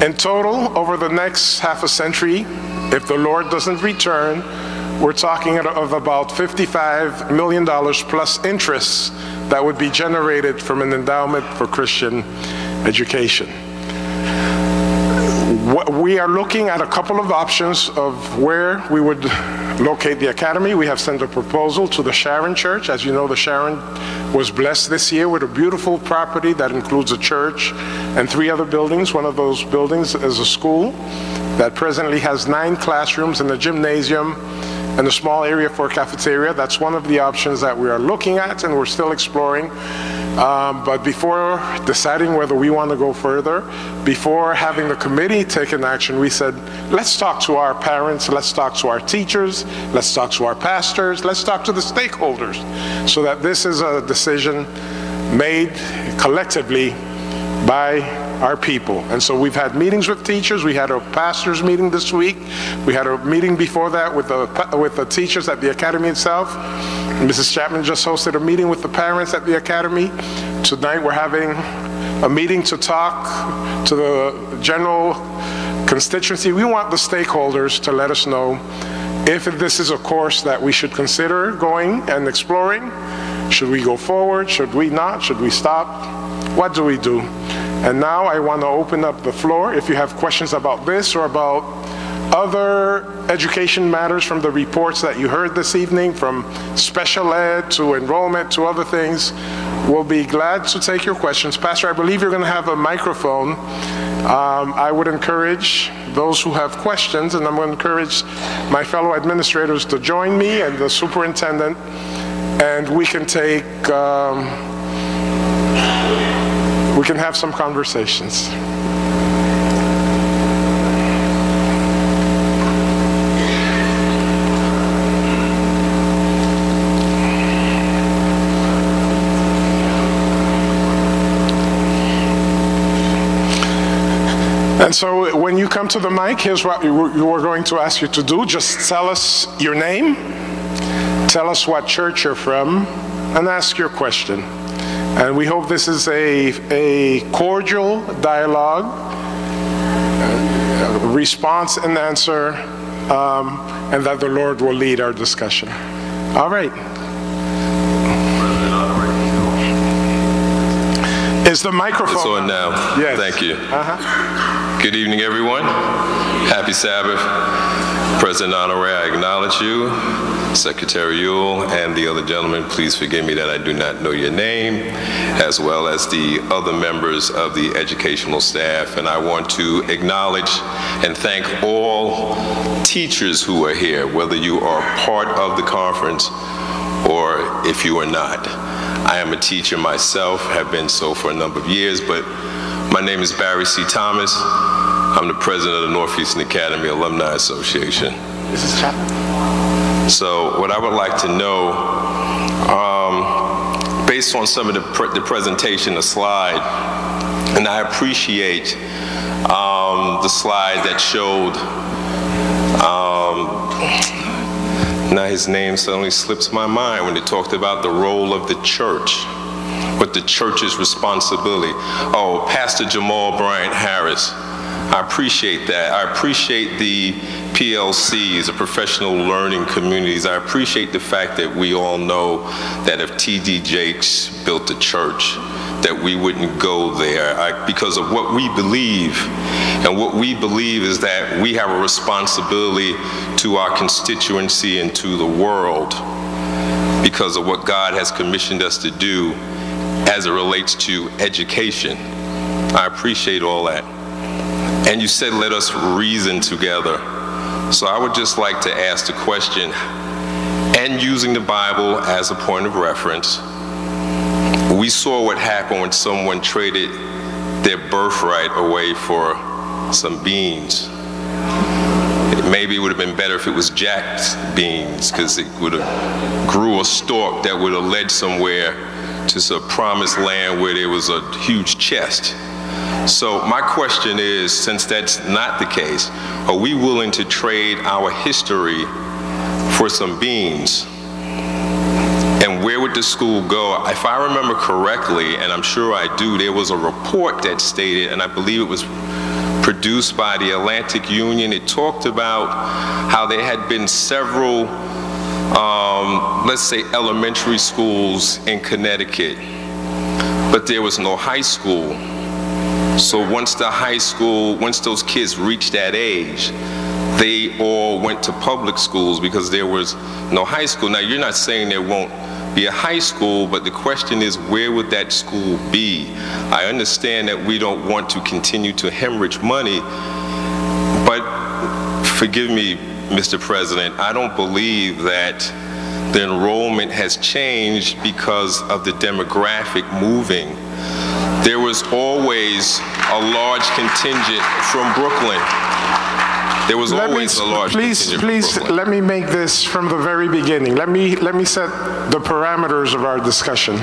[SPEAKER 1] in total over the next half a century. If the Lord doesn't return, we're talking of about $55 million plus interest that would be generated from an endowment for Christian education. We are looking at a couple of options of where we would locate the academy. We have sent a proposal to the Sharon Church. As you know, the Sharon was blessed this year with a beautiful property that includes a church and 3 other buildings. One of those buildings is a school that presently has 9 classrooms and a gymnasium and a small area for a cafeteria. That's one of the options that we are looking at and we're still exploring. But before deciding whether we want to go further, before having the committee take an action, we said, let's talk to our parents, let's talk to our teachers, let's talk to our pastors, let's talk to the stakeholders, so that this is a decision made collectively by our people. And so we've had meetings with teachers. We had a pastors meeting this week. We had a meeting before that with the teachers at the academy itself. Mrs. Chapman just hosted a meeting with the parents at the academy. Tonight we're having a meeting to talk to the general constituency. We want the stakeholders to let us know if this is a course that we should consider going and exploring. Should we go forward? Should we not? Should we stop? What do we do? And now I want to open up the floor. If you have questions about this or about other education matters from the reports that you heard this evening, from special ed to enrollment to other things, we'll be glad to take your questions. Pastor, I believe you're going to have a microphone. I would encourage those who have questions, and I'm going to encourage my fellow administrators to join me and the superintendent, and we can take we can have some conversations. And so when you come to the mic, here's what we're going to ask you to do. Just tell us your name, tell us what church you're from, and ask your question. And we hope this is a cordial dialogue, response and answer, and that the Lord will lead our discussion. All right. Is the microphone
[SPEAKER 8] it's on now?
[SPEAKER 1] Yes.
[SPEAKER 8] Thank you. Good evening, everyone. Happy Sabbath. President Honore, I acknowledge you. Secretary Ewell and the other gentlemen, please forgive me that I do not know your name, as well as the other members of the educational staff. And I want to acknowledge and thank all teachers who are here, whether you are part of the conference or if you are not. I am a teacher myself, have been so for a number of years, but my name is Barry C. Thomas. I'm the president of the Northeastern Academy Alumni Association.
[SPEAKER 1] Mrs. Chapman?
[SPEAKER 8] So what I would like to know, based on some of the presentation, the slide, and I appreciate the slide that showed, now his name suddenly slips my mind when they talked about the role of the church, what the church's responsibility. Oh, Pastor Jamal Bryant Harris. I appreciate that. I appreciate the PLCs, the professional learning communities. I appreciate the fact that we all know that if T.D. Jakes built a church, that we wouldn't go there because of what we believe. And what we believe is that we have a responsibility to our constituency and to the world because of what God has commissioned us to do as it relates to education. I appreciate all that. And you said, let us reason together. So I would just like to ask the question, and using the Bible as a point of reference, we saw what happened when someone traded their birthright away for some beans. Maybe it would have been better if it was Jack's beans, because it would have grew a stalk that would have led somewhere to some promised land where there was a huge chest. So my question is, since that's not the case, are we willing to trade our history for some beans? And where would the school go? If I remember correctly, and I'm sure I do, there was a report that stated, and I believe it was produced by the Atlantic Union. It talked about how there had been several, let's say, elementary schools in Connecticut, but there was no high school. So once those kids reached that age, they all went to public schools because there was no high school. Now, you're not saying there won't be a high school, but the question is, where would that school be? I understand that we don't want to continue to hemorrhage money, but forgive me, Mr. President, I don't believe that the enrollment has changed because of the demographic moving. There was always a large contingent from Brooklyn. There was always a large contingent from Brooklyn.
[SPEAKER 1] Let me make this from the very beginning. Let me set the parameters of our discussion.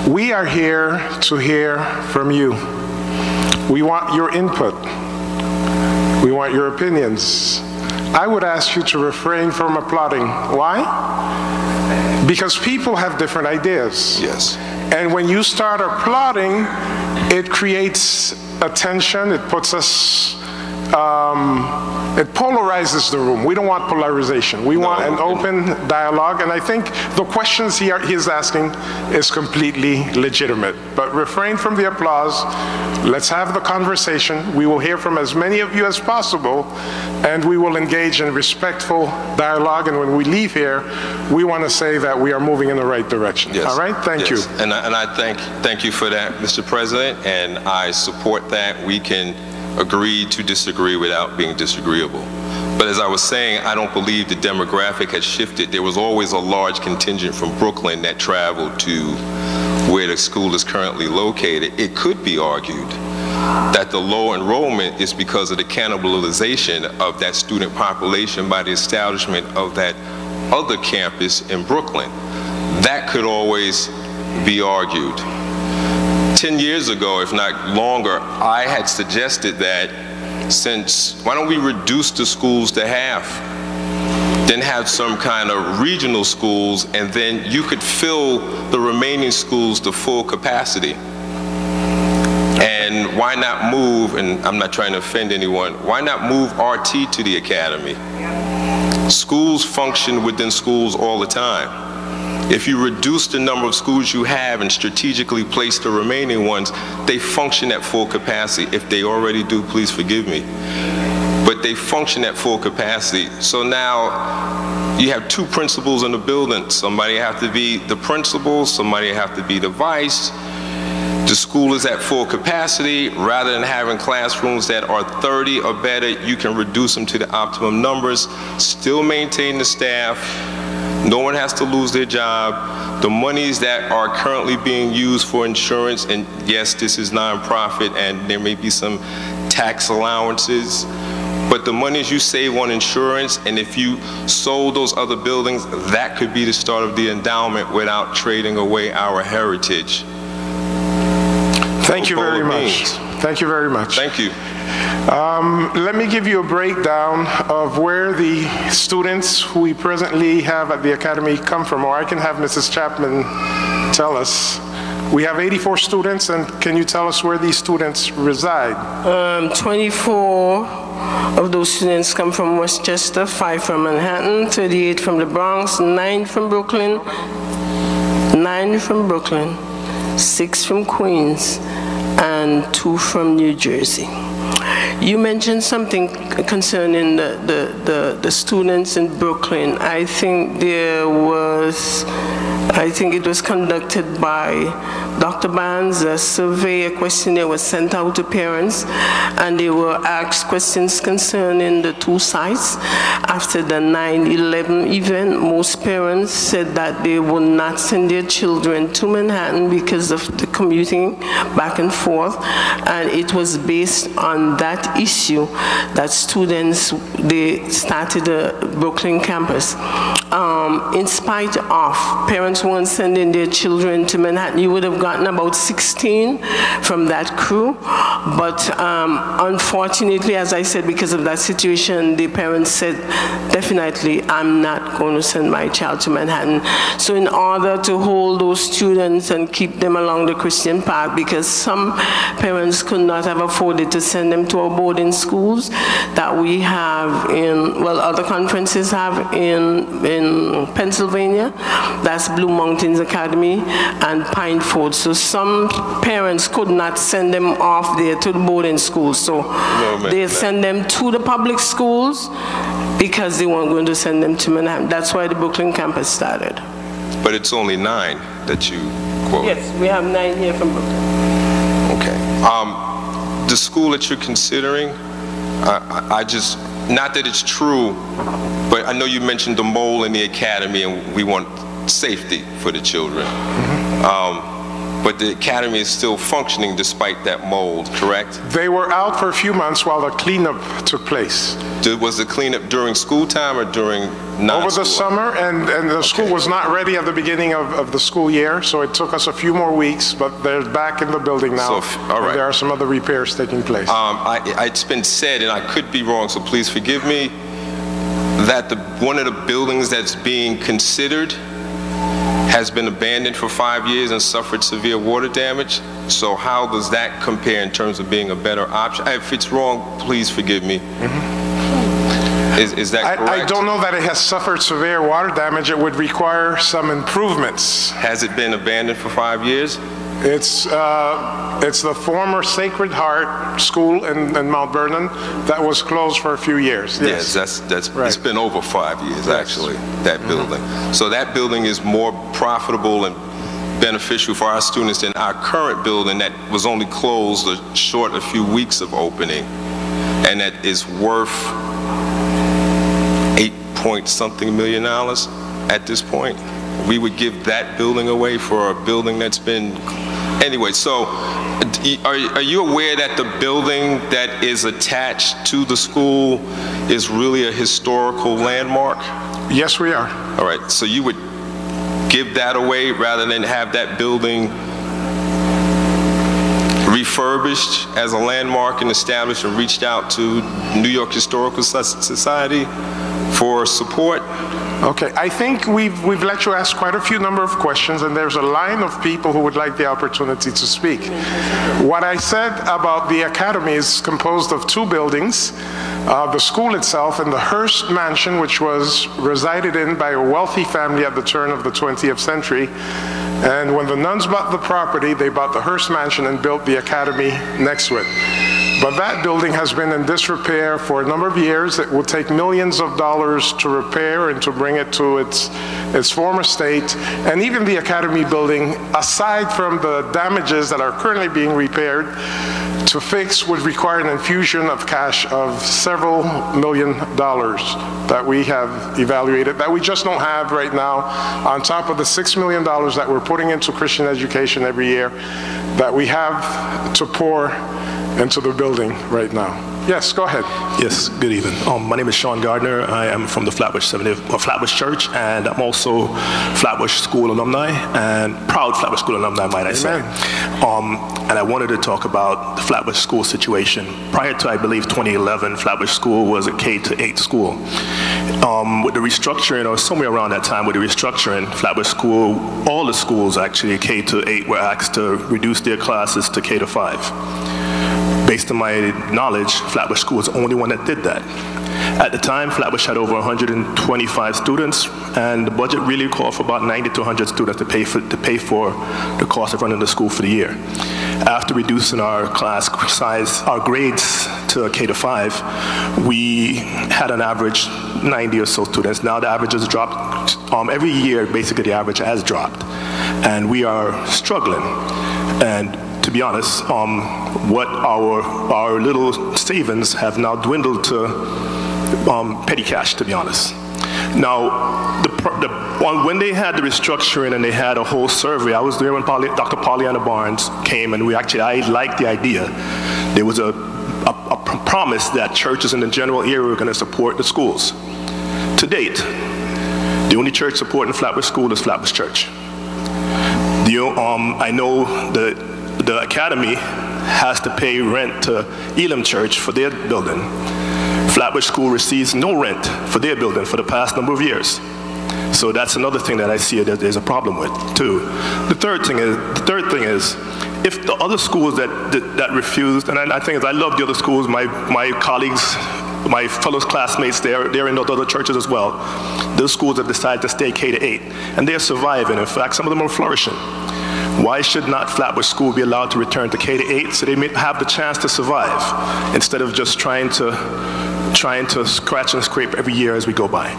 [SPEAKER 1] We are here to hear from you. We want your input. We want your opinions. I would ask you to refrain from applauding. Why? Because people have different ideas.
[SPEAKER 8] Yes.
[SPEAKER 1] And when you start applauding, it creates a tension. It puts us, it polarizes the room. We don't want polarization. We want an open dialogue. And I think the questions he's asking is completely legitimate. But refrain from the applause. Let's have the conversation. We will hear from as many of you as possible, and we will engage in respectful dialogue. And when we leave here, we want to say that we are moving in the right direction.
[SPEAKER 8] Yes.
[SPEAKER 1] All right? Thank you.
[SPEAKER 8] And I thank you for that, Mr. President, and I support that. We can agree to disagree without being disagreeable. But as I was saying, I don't believe the demographic has shifted. There was always a large contingent from Brooklyn that traveled to where the school is currently located. It could be argued that the low enrollment is because of the cannibalization of that student population by the establishment of that other campus in Brooklyn. That could always be argued. 10 years ago, if not longer, I had suggested that why don't we reduce the schools to half, then have some kind of regional schools, and then you could fill the remaining schools to full capacity. And why not move, and I'm not trying to offend anyone, why not move RT to the academy? Schools function within schools all the time. If you reduce the number of schools you have and strategically place the remaining ones, they function at full capacity. If they already do, please forgive me. But they function at full capacity. So now you have two principals in the building. Somebody have to be the principal, somebody have to be the vice. The school is at full capacity. Rather than having classrooms that are 30 or better, you can reduce them to the optimum numbers, still maintain the staff. No one has to lose their job. The monies that are currently being used for insurance, and yes, this is nonprofit and there may be some tax allowances, but the monies you save on insurance, and if you sold those other buildings, that could be the start of the endowment without trading away our heritage.
[SPEAKER 1] Thank you very much. Thank you very much.
[SPEAKER 8] Thank you.
[SPEAKER 1] Let me give you a breakdown of where the students who we presently have at the Academy come from, or I can have Mrs. Chapman tell us. We have 84 students, and can you tell us where these students reside?
[SPEAKER 4] 24 of those students come from Westchester, 5 from Manhattan, 38 from the Bronx, 9 from Brooklyn, 6 from Queens, and 2 from New Jersey. You mentioned something concerning the students in Brooklyn. I think it was conducted by Dr. Barnes, a survey, a questionnaire was sent out to parents, and they were asked questions concerning the 2 sites. After the 9/11 event, most parents said that they would not send their children to Manhattan because of the commuting back and forth, and it was based on that issue that students, they started the Brooklyn campus. In spite of parents parents weren't sending their children to Manhattan. You would have gotten about 16 from that crew. But unfortunately, as I said, because of that situation, the parents said, definitely, I'm not going to send my child to Manhattan. So in order to hold those students and keep them along the Christian path, because some parents could not have afforded to send them to our boarding schools that we have in, well, other conferences have in Pennsylvania. That's Blue Mountains Academy and Pine Ford. So some parents could not send them off there to the boarding schools. So they send them to the public schools because they weren't going to send them to Manhattan. That's why the Brooklyn campus started.
[SPEAKER 8] But it's only 9 that you quote.
[SPEAKER 4] Yes, we have 9 here from Brooklyn.
[SPEAKER 8] Okay. The school that you're considering, I just, not that it's true, but I know you mentioned the mole in the academy and we want safety for the children. But the academy is still functioning despite that mold, correct?
[SPEAKER 1] They were out for a few months while the cleanup took place.
[SPEAKER 8] Was the cleanup during school time or during non-school?
[SPEAKER 1] Over the summer, and the school was not ready at the beginning of the school year, so it took us a few more weeks, but they're back in the building now.
[SPEAKER 8] So, all right.
[SPEAKER 1] There are some other repairs taking place.
[SPEAKER 8] It's been said, and I could be wrong, so please forgive me, that one of the buildings that's being considered has been abandoned for 5 years and suffered severe water damage. So how does that compare in terms of being a better option? If it's wrong, please forgive me. Is that correct?
[SPEAKER 1] I don't know that it has suffered severe water damage. It would require some improvements.
[SPEAKER 8] Has it been abandoned for 5 years?
[SPEAKER 1] It's the former Sacred Heart School in Mount Vernon that was closed for a few years.
[SPEAKER 8] Yes, that's right. It's been over 5 years, actually, that building. So that building is more profitable and beneficial for our students than our current building that was only closed a few weeks of opening, and that is worth $8-point-something million at this point. We would give that building away for a building that's been... Anyway, so are you aware that the building that is attached to the school is really a historical landmark?
[SPEAKER 1] Yes, we are.
[SPEAKER 8] All right, so you would give that away rather than have that building refurbished as a landmark and established and reached out to New York Historical Society for support?
[SPEAKER 1] Okay, I think we've let you ask quite a few number of questions, and there's a line of people who would like the opportunity to speak. What I said about the academy is composed of 2 buildings, the school itself and the Hearst Mansion, which was resided in by a wealthy family at the turn of the 20th century. And when the nuns bought the property, they bought the Hearst Mansion and built the academy next to it. But that building has been in disrepair for a number of years. It will take millions of dollars to repair and to bring it to its former state. And even the Academy building, aside from the damages that are currently being repaired, to fix would require an infusion of cash of several $million that we have evaluated, that we just don't have right now, on top of the $6 million that we're putting into Christian education every year, that we have to pour into the building right now. Yes, go ahead.
[SPEAKER 9] Yes, good evening. My name is Sean Gardner. I am from the Flatbush Church, and I'm also Flatbush School alumni, and proud Flatbush School alumni, might I say. And I wanted to talk about the Flatbush School situation. Prior to, I believe, 2011, Flatbush School was a K-8 school. With the restructuring, or somewhere around that time with the restructuring, Flatbush School, all the schools actually K-8 were asked to reduce their classes to K-5. Based on my knowledge, Flatbush School was the only one that did that. At the time, Flatbush had over 125 students, and the budget really called for about 90 to 100 students to pay for the cost of running the school for the year. After reducing our class size, our grades to K-5, we had an average 90 or so students. Now the average has dropped. Every year, basically, the average has dropped, and we are struggling. And to be honest, what our little savings have now dwindled to petty cash, to be honest. Now, when they had the restructuring and they had a whole survey, I was there when Dr. Pollyanna Barnes came, and I liked the idea. There was a promise that churches in the general area were going to support the schools. To date, The only church supporting Flatbush School is Flatbush Church. I know the academy has to pay rent to Elam Church for their building. Flatbush School receives no rent for their building for the past number of years. So that's another thing that I see that there's a problem with too. The third thing is, if the other schools that refused, and I think I love the other schools, my colleagues, my fellow classmates, they're in other churches as well. Those schools have decided to stay K-8, and they're surviving. In fact, some of them are flourishing. Why should not Flatbush School be allowed to return to K-8 so they may have the chance to survive instead of just trying to scratch and scrape every year as we go by?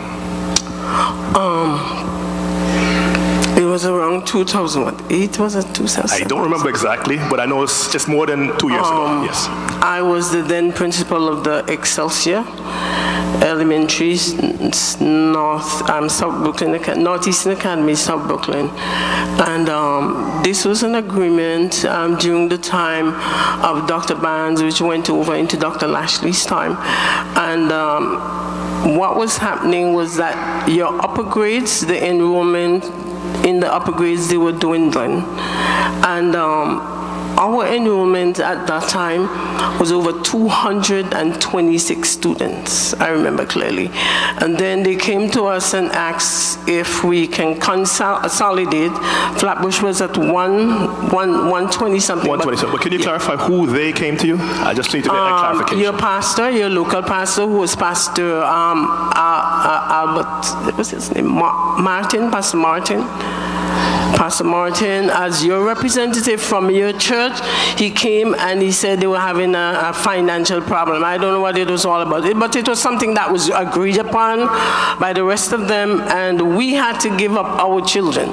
[SPEAKER 4] It was around 2008, was it 2007?
[SPEAKER 9] I don't remember exactly, but I know it's just more than 2 years ago, yes.
[SPEAKER 4] I was the then principal of the Excelsior Elementary, Northeastern Academy, South Brooklyn. And this was an agreement during the time of Dr. Barnes, which went over into Dr. Lashley's time. And what was happening was that your upper grades, the enrollment in the upper grades, they were dwindling. And our enrollment at that time was over 226 students, I remember clearly. And then they came to us and asked if we can consolidate. Flatbush was at 120 something. 120 something.
[SPEAKER 9] But can you clarify who they came to you? I just need to get that clarification.
[SPEAKER 4] Your pastor, your local pastor, who was Pastor Albert, what's his name? Pastor Martin. Pastor Martin, as your representative from your church, he came and he said they were having a financial problem. I don't know what it was all about, but it was something that was agreed upon by the rest of them, and we had to give up our children.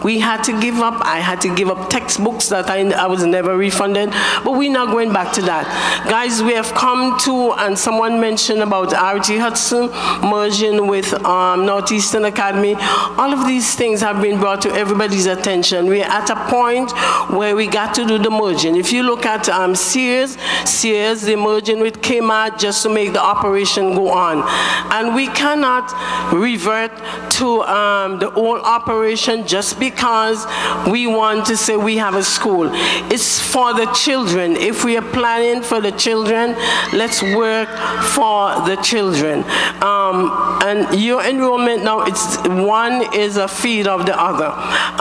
[SPEAKER 4] We had to give up. I had to give up textbooks that I was never refunded, but we're not going back to that. Guys, we have come to, and someone mentioned about R.T. Hudson merging with Northeastern Academy. All of these things have been brought to everybody's attention. We're at a point where we got to do the merging. If you look at Sears, they're merging with Kmart just to make the operation go on. And we cannot revert to the old operation just because we want to say we have a school. It's for the children. If we are planning for the children, let's work for the children. And your enrollment now, one is a feed of the other.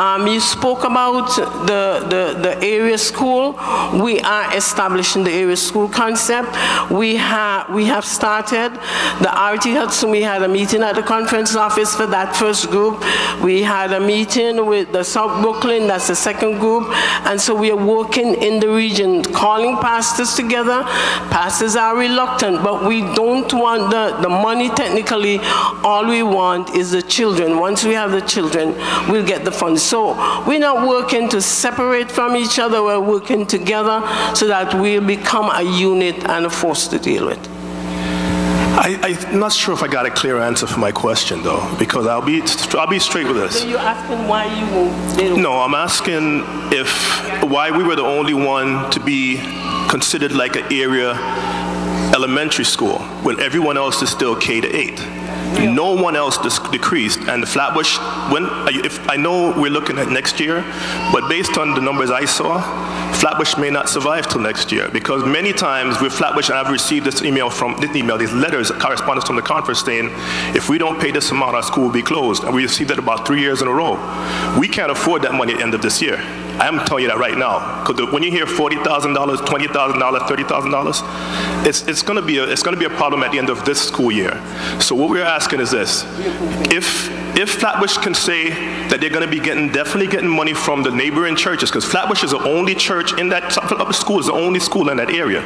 [SPEAKER 4] You spoke about the area school. We are establishing the area school concept. We have started the R.T. Hudson. We had a meeting at the conference office for that first group. We had a meeting with the South Brooklyn, that's the second group. And so we are working in the region, calling pastors together. Pastors are reluctant, but we don't want the money technically. All we want is the children. Once we have the children, we'll get the funds. So we're not working to separate from each other. We're working together so that we'll become a unit and a force to deal with.
[SPEAKER 9] I'm not sure if I got a clear answer for my question, though, because I'll be straight with this.
[SPEAKER 4] So you're asking why you won't?
[SPEAKER 9] No, I'm asking why we were the only one to be considered like an area elementary school when everyone else is still K-8. Yeah. No one else decreased, and the Flatbush, if I know we're looking at next year, but based on the numbers I saw, Flatbush may not survive till next year, because many times with Flatbush, and I've received these letters, correspondence from the conference saying, if we don't pay this amount, our school will be closed, and we received that about 3 years in a row. We can't afford that money at the end of this year. I'm telling you that right now, because when you hear $40,000, $20,000, $30,000, it's going to be a problem at the end of this school year. So what we're asking is this: if Flatbush can say that they're going to be definitely getting money from the neighboring churches, because Flatbush is the only church in that school, is the only school in that area.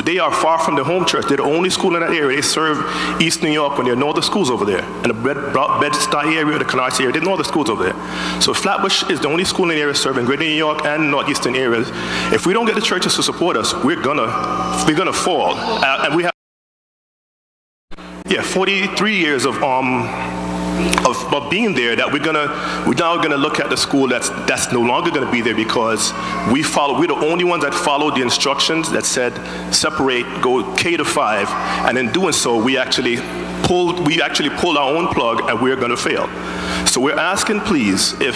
[SPEAKER 9] They are far from the home church. They're the only school in that area. They serve East New York when there are no other schools over there. And the Bed-Stuy area, the Canarsie area, there are no other schools over there. So Flatbush is the only school in the area serving Greater New York and Northeastern areas. If we don't get the churches to support us, we're gonna fall. And we have 43 years of of being there, that we're now gonna look at the school that's no longer gonna be there, because we're the only ones that followed the instructions that said separate, go K to 5, and in doing so, we actually pulled our own plug, and we're gonna fail. So we're asking, please, if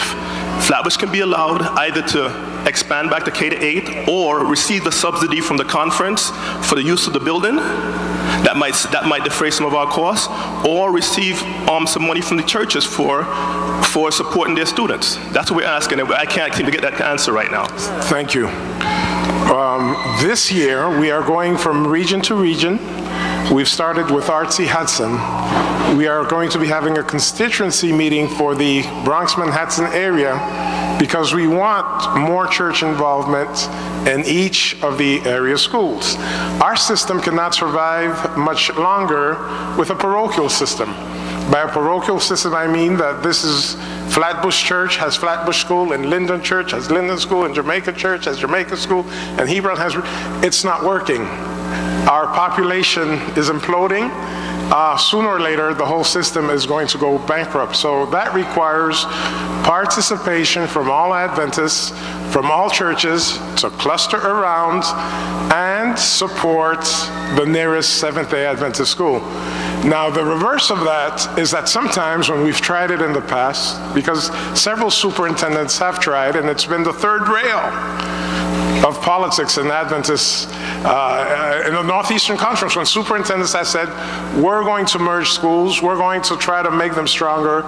[SPEAKER 9] Flatbush can be allowed either to expand back to K to 8 or receive the subsidy from the conference for the use of the building. That might defray some of our costs, or receive some money from the churches for supporting their students. That's what we're asking, and I can't seem to get that answer right now.
[SPEAKER 1] Thank you. This year, we are going from region to region. We've started with Artsy Hudson. We are going to be having a constituency meeting for the Bronx-Manhattan area, because we want more church involvement in each of the area schools. Our system cannot survive much longer with a parochial system. By a parochial system, I mean that this is Flatbush Church has Flatbush School, and Linden Church has Linden School, and Jamaica Church has Jamaica School, and Hebron has... It's not working. Our population is imploding. Sooner or later, the whole system is going to go bankrupt. So that requires participation from all Adventists, from all churches, to cluster around and support the nearest Seventh-day Adventist school. Now, the reverse of that is that sometimes when we've tried it in the past, because several superintendents have tried, and it's been the third rail of politics in Adventists in the Northeastern Conference, when superintendents have said, we're going to merge schools, we're going to try to make them stronger,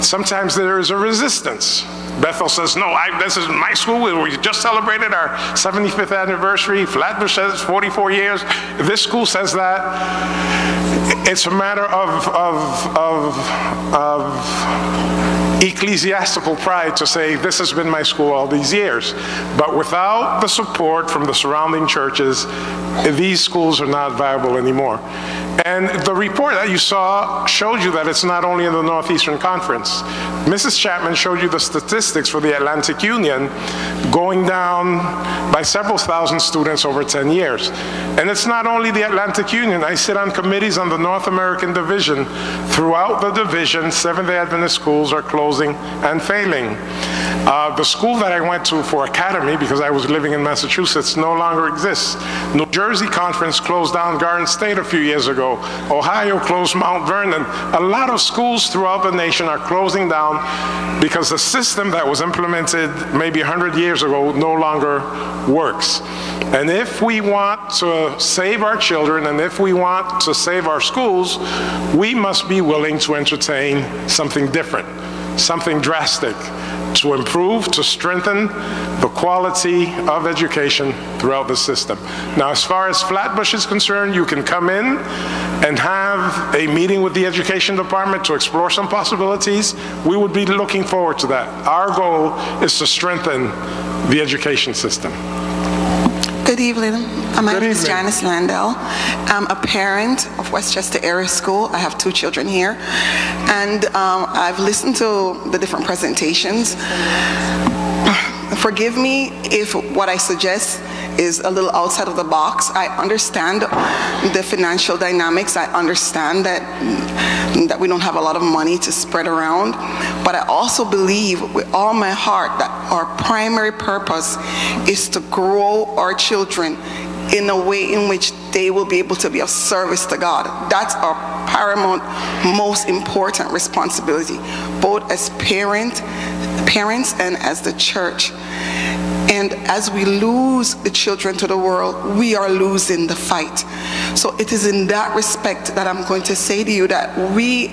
[SPEAKER 1] sometimes there is a resistance. Bethel says, no, this is my school, we just celebrated our 75th anniversary, Flatbush says 44 years, this school says that. It's a matter of ecclesiastical pride to say, this has been my school all these years. But without the support from the surrounding churches, these schools are not viable anymore. And the report that you saw showed you that it's not only in the Northeastern Conference. Mrs. Chapman showed you the statistics for the Atlantic Union going down by several thousand students over 10 years. And it's not only the Atlantic Union. I sit on committees on the North American Division. Throughout the division, Seventh-day Adventist schools are closing and failing. The school that I went to for academy, because I was living in Massachusetts, no longer exists. New Jersey Conference closed down Garden State a few years ago. Ohio closed Mount Vernon. A lot of schools throughout the nation are closing down because the system that was implemented maybe 100 years ago no longer works. And if we want to save our children, and if we want to save our schools, we must be willing to entertain something different, something drastic, to improve, to strengthen the quality of education throughout the system. Now, as far as Flatbush is concerned, you can come in and have a meeting with the education department to explore some possibilities. We would be looking forward to that. Our goal is to strengthen the education system.
[SPEAKER 10] Good evening. My name is Janice Landell. I'm a parent of Westchester Area School. I have 2 children here. And I've listened to the different presentations. Forgive me if what I suggest is a little outside of the box. I understand the financial dynamics. I understand that we don't have a lot of money to spread around. But I also believe with all my heart that our primary purpose is to grow our children in a way in which they will be able to be of service to God. That's our paramount, most important responsibility, both as parents and as the church. And as we lose the children to the world, we are losing the fight. So it is in that respect that I'm going to say to you that we,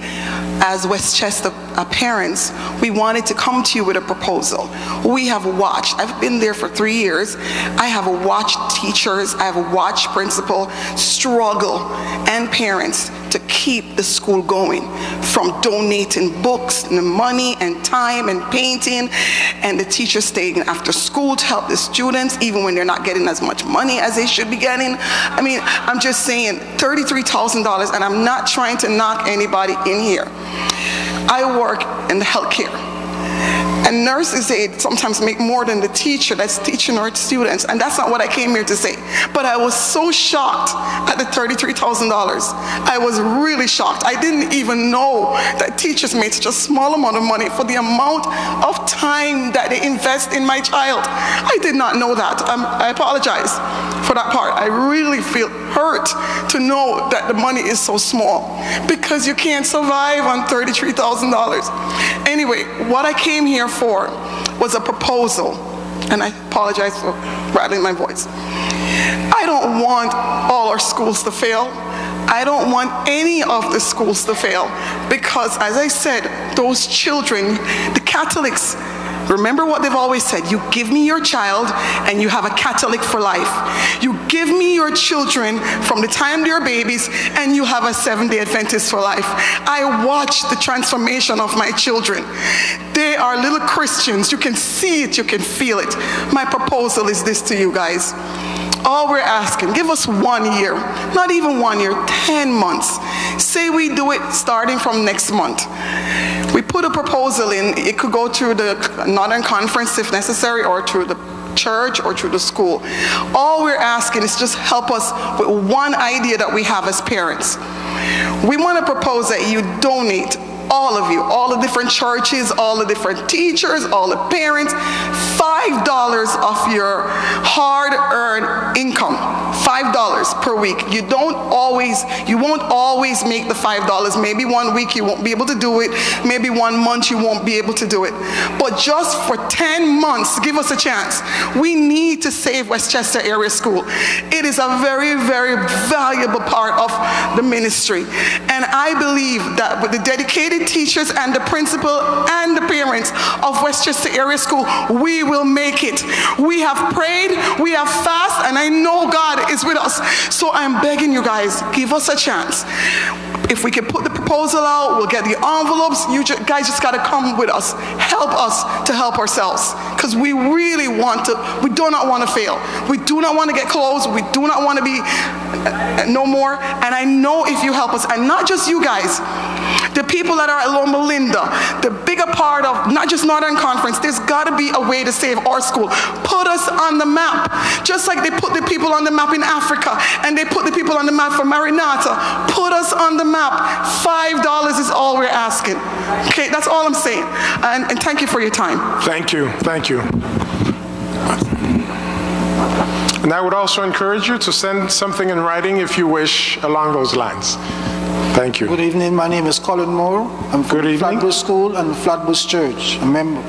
[SPEAKER 10] as Westchester parents, we wanted to come to you with a proposal. We have watched, I've been there for 3 years, I have watched teachers, I have watched principals struggle, and parents, to keep the school going, from donating books and money and time and painting, and the teachers staying after school to help the students even when they're not getting as much money as they should be getting. I mean, I'm just saying $33,000, and I'm not trying to knock anybody in here. I work in the healthcare, And nurses' aides sometimes make more than the teacher that's teaching our students. And that's not what I came here to say. But I was so shocked at the $33,000. I was really shocked. I didn't even know that teachers made such a small amount of money for the amount of time that they invest in my child. I did not know that. I apologize for that part. I really feel hurt to know that the money is so small because you can't survive on $33,000. Anyway, what I came here for was a proposal, and I apologize for rattling my voice. I don't want all our schools to fail. I don't want any of the schools to fail because, as I said, those children, the Catholics, remember what they've always said, you give me your child and you have a Catholic for life. You give me your children from the time they're babies and you have a Seventh-day Adventist for life. I watched the transformation of my children. They are little Christians. You can see it, you can feel it. My proposal is this to you guys. All we're asking, give us 1 year, not even 1 year, 10 months. Say we do it starting from next month. We put a proposal in, it could go through the Northern Conference if necessary, or through the church or through the school. All we're asking is just help us with one idea that we have as parents. We want to propose that you donate, all of you, all the different churches, all the different teachers, all the parents, $5 of your hard-earned income, $5 per week. You won't always make the $5. Maybe 1 week you won't be able to do it. Maybe 1 month you won't be able to do it. But just for 10 months, give us a chance. We need to save Westchester Area School. It is a very, very valuable part of the ministry. And I believe that with the dedicated teachers and the principal and the parents of Westchester Area School, we will make it. We have prayed, we have fasted, and I know God is with us. So I'm begging you guys, give us a chance. If we can put the proposal out, we'll get the envelopes. You guys just got to come with us. Help us to help ourselves. Because we really want to, we do not want to fail. We do not want to get closed. We do not want to be no more. And I know if you help us, and not just you guys, the people that are at Loma Linda, the bigger part of not just Northern Conference, there's got to be a way to save our school. Put us on the map. Just like they put the people on the map in Africa, and they put the people on the map for Marinata. Put us on the map. $5 is all we're asking. Okay, that's all I'm saying. And thank you for your time.
[SPEAKER 1] Thank you, thank you. And I would also encourage you to send something in writing if you wish along those lines. Thank you.
[SPEAKER 11] Good evening, my name is Colin Moore. I'm from Flatbush School and Flatbush Church, a member.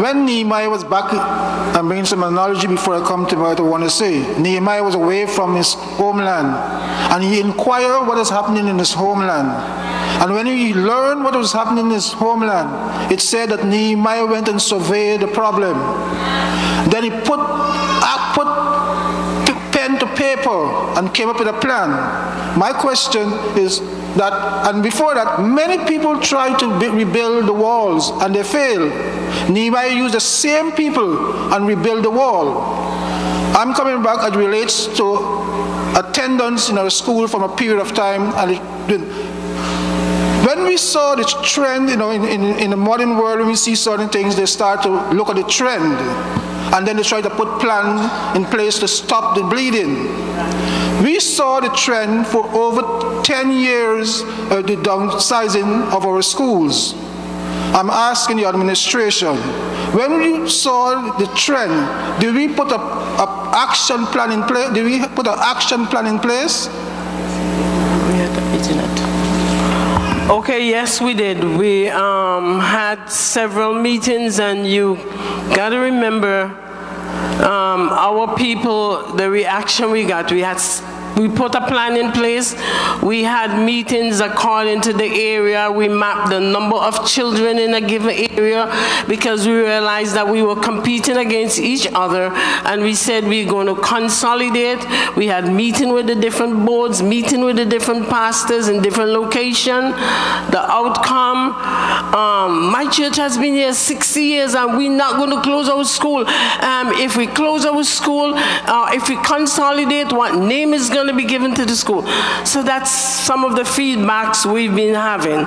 [SPEAKER 11] When Nehemiah was back, I'm bringing some analogy before I come to what I want to say. Nehemiah was away from his homeland, and he inquired what is happening in his homeland. And when he learned what was happening in his homeland, it said that Nehemiah went and surveyed the problem. Then he put pen to paper and came up with a plan. My question is that, and before that, many people tried to rebuild the walls and they failed. Nehemiah used the same people and rebuilt the wall. I'm coming back as it relates to attendance in our school from a period of time. And when we saw this trend, in the modern world, when we see certain things, they start to look at the trend. And then they try to put plans in place to stop the bleeding. We saw the trend for over 10 years, the downsizing of our schools. I'm asking the administration, when you saw the trend, did we put an action plan in place? Did we put an action plan in place?
[SPEAKER 4] Okay, yes, we did. We had several meetings, and you got to remember our people, the reaction we got. We put a plan in place. We had meetings according to the area. We mapped the number of children in a given area because we realized that we were competing against each other, and we said we're going to consolidate. We had meeting with the different boards, meeting with the different pastors in different locations. The outcome, my church has been here 60 years and we're not going to close our school. If we close our school, if we consolidate, what name is going going to be given to the school. So that's some of the feedbacks we've been having.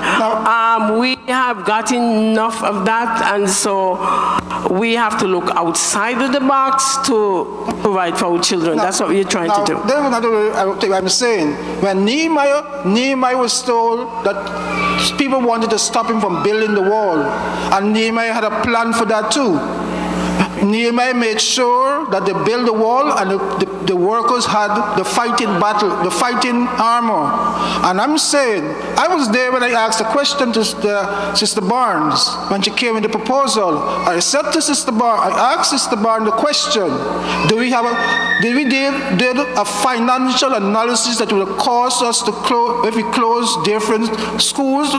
[SPEAKER 4] We have got enough of that, and so we have to look outside of the box to provide for our children. That's what we're trying to do.
[SPEAKER 11] I'm saying, when Nehemiah was told that people wanted to stop him from building the wall, and Nehemiah had a plan for that too. Nehemiah made sure that they built the wall and the workers had the fighting armor. And I'm saying, I was there when I asked the question to Sister Barnes when she came with the proposal. I said to Sister Barnes, I asked Sister Barnes the question, did we did a financial analysis that would cost us to close, if we close different schools,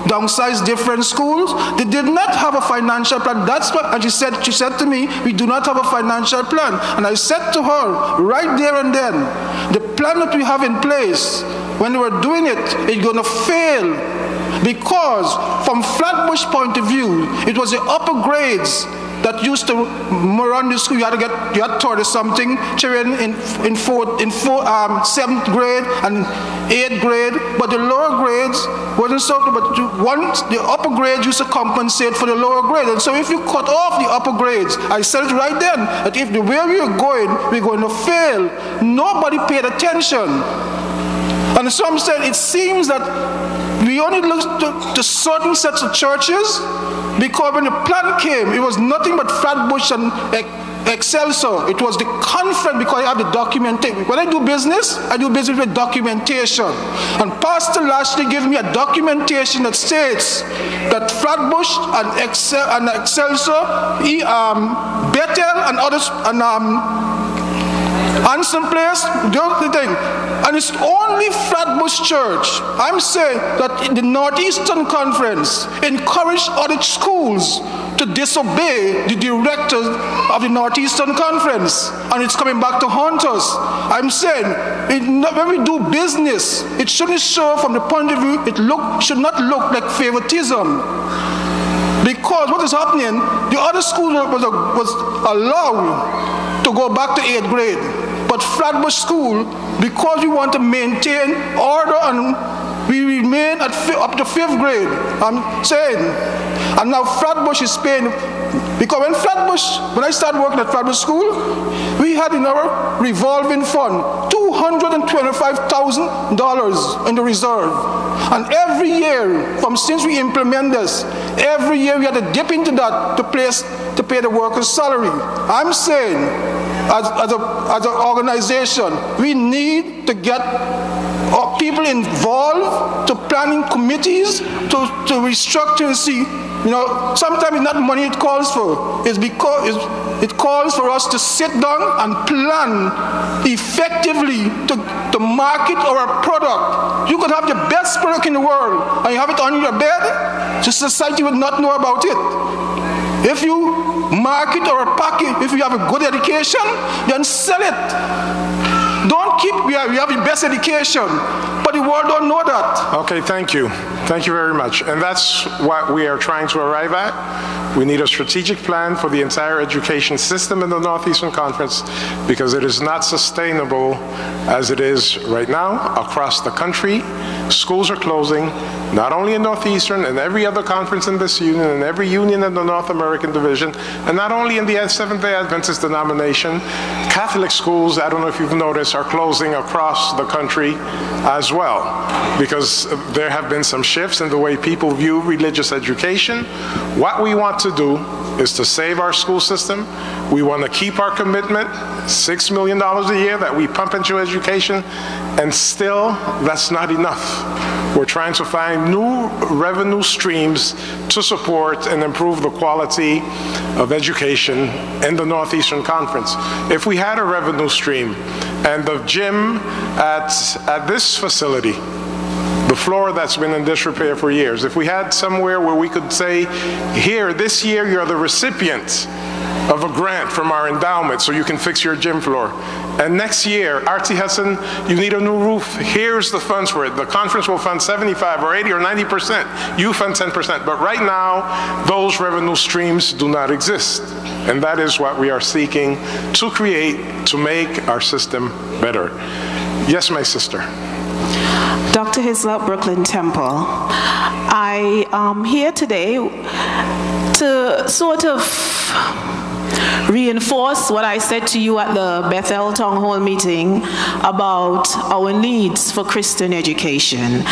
[SPEAKER 11] downsize different schools? They did not have a financial plan. That's what, and she said to me, we do not have a financial plan. And I said to her, right there and then, the plan that we have in place, when we're doing it, it's going to fail. Because from Flatbush point of view, it was the upper grades that used to run the school. You had taught us something, children in 7th grade and 8th grade, but the lower grades wasn't so, but once the upper grades used to compensate for the lower grade. And so if you cut off the upper grades, I said it right then, that if the way we are going, we're going to fail. Nobody paid attention. And so I'm saying, it seems that we only look to certain sets of churches, because when the plan came, it was nothing but Flatbush and Excelsior. It was the conference, because I have the documentation. When I do business with documentation. And Pastor Lashley gave me a documentation that states that Flatbush and Excelsior, Bethel and others, and Anson Place, the other thing. And it's only Flatbush Church. I'm saying that the Northeastern Conference encouraged other schools to disobey the directors of the Northeastern Conference. And it's coming back to haunt us. I'm saying, when we do business, it shouldn't show from the point of view, should not look like favoritism. Because what is happening, the other school was allowed to go back to 8th grade. But Flatbush School, because we want to maintain order and we remain up to 5th grade, I'm saying. And now Flatbush is paying, because when I started working at Flatbush School, we had in our revolving fund $225,000 in the reserve. And every year, since we implement this, every year we had to dip into that to pay the workers' salary. I'm saying, as an organization, we need to get people involved, to planning committees, to restructure and see. Sometimes it's not money it calls for. It's because it calls for us to sit down and plan effectively to market our product. You could have the best product in the world and you have it on your bed, the society would not know about it. If you market or package, if you have a good education, then sell it. Don't keep, we have the best education, but the world don't know that.
[SPEAKER 1] Okay, thank you. Thank you very much. And that's what we are trying to arrive at. We need a strategic plan for the entire education system in the Northeastern Conference, because it is not sustainable as it is right now across the country. Schools are closing, not only in Northeastern and every other conference in this union and every union in the North American Division, and not only in the Seventh-day Adventist denomination. Catholic schools, I don't know if you've noticed, are closing across the country as well, because there have been some shifts in the way people view religious education. What we want to do is to save our school system. We want to keep our commitment, $6 million a year that we pump into education, and still that's not enough. We're trying to find new revenue streams to support and improve the quality of education in the Northeastern Conference. If we had a revenue stream and the gym at this facility, the floor that's been in disrepair for years, if we had somewhere where we could say, here, this year you're the recipient of a grant from our endowment so you can fix your gym floor. And next year, R.T. Hudson, you need a new roof. Here's the funds for it. The conference will fund 75 or 80 or 90%. You fund 10%. But right now, those revenue streams do not exist. And that is what we are seeking to create to make our system better. Yes, my sister.
[SPEAKER 3] Dr. Hislop, Brooklyn Temple. I am here today to sort of reinforce what I said to you at the Bethel Town Hall meeting about our needs for Christian education.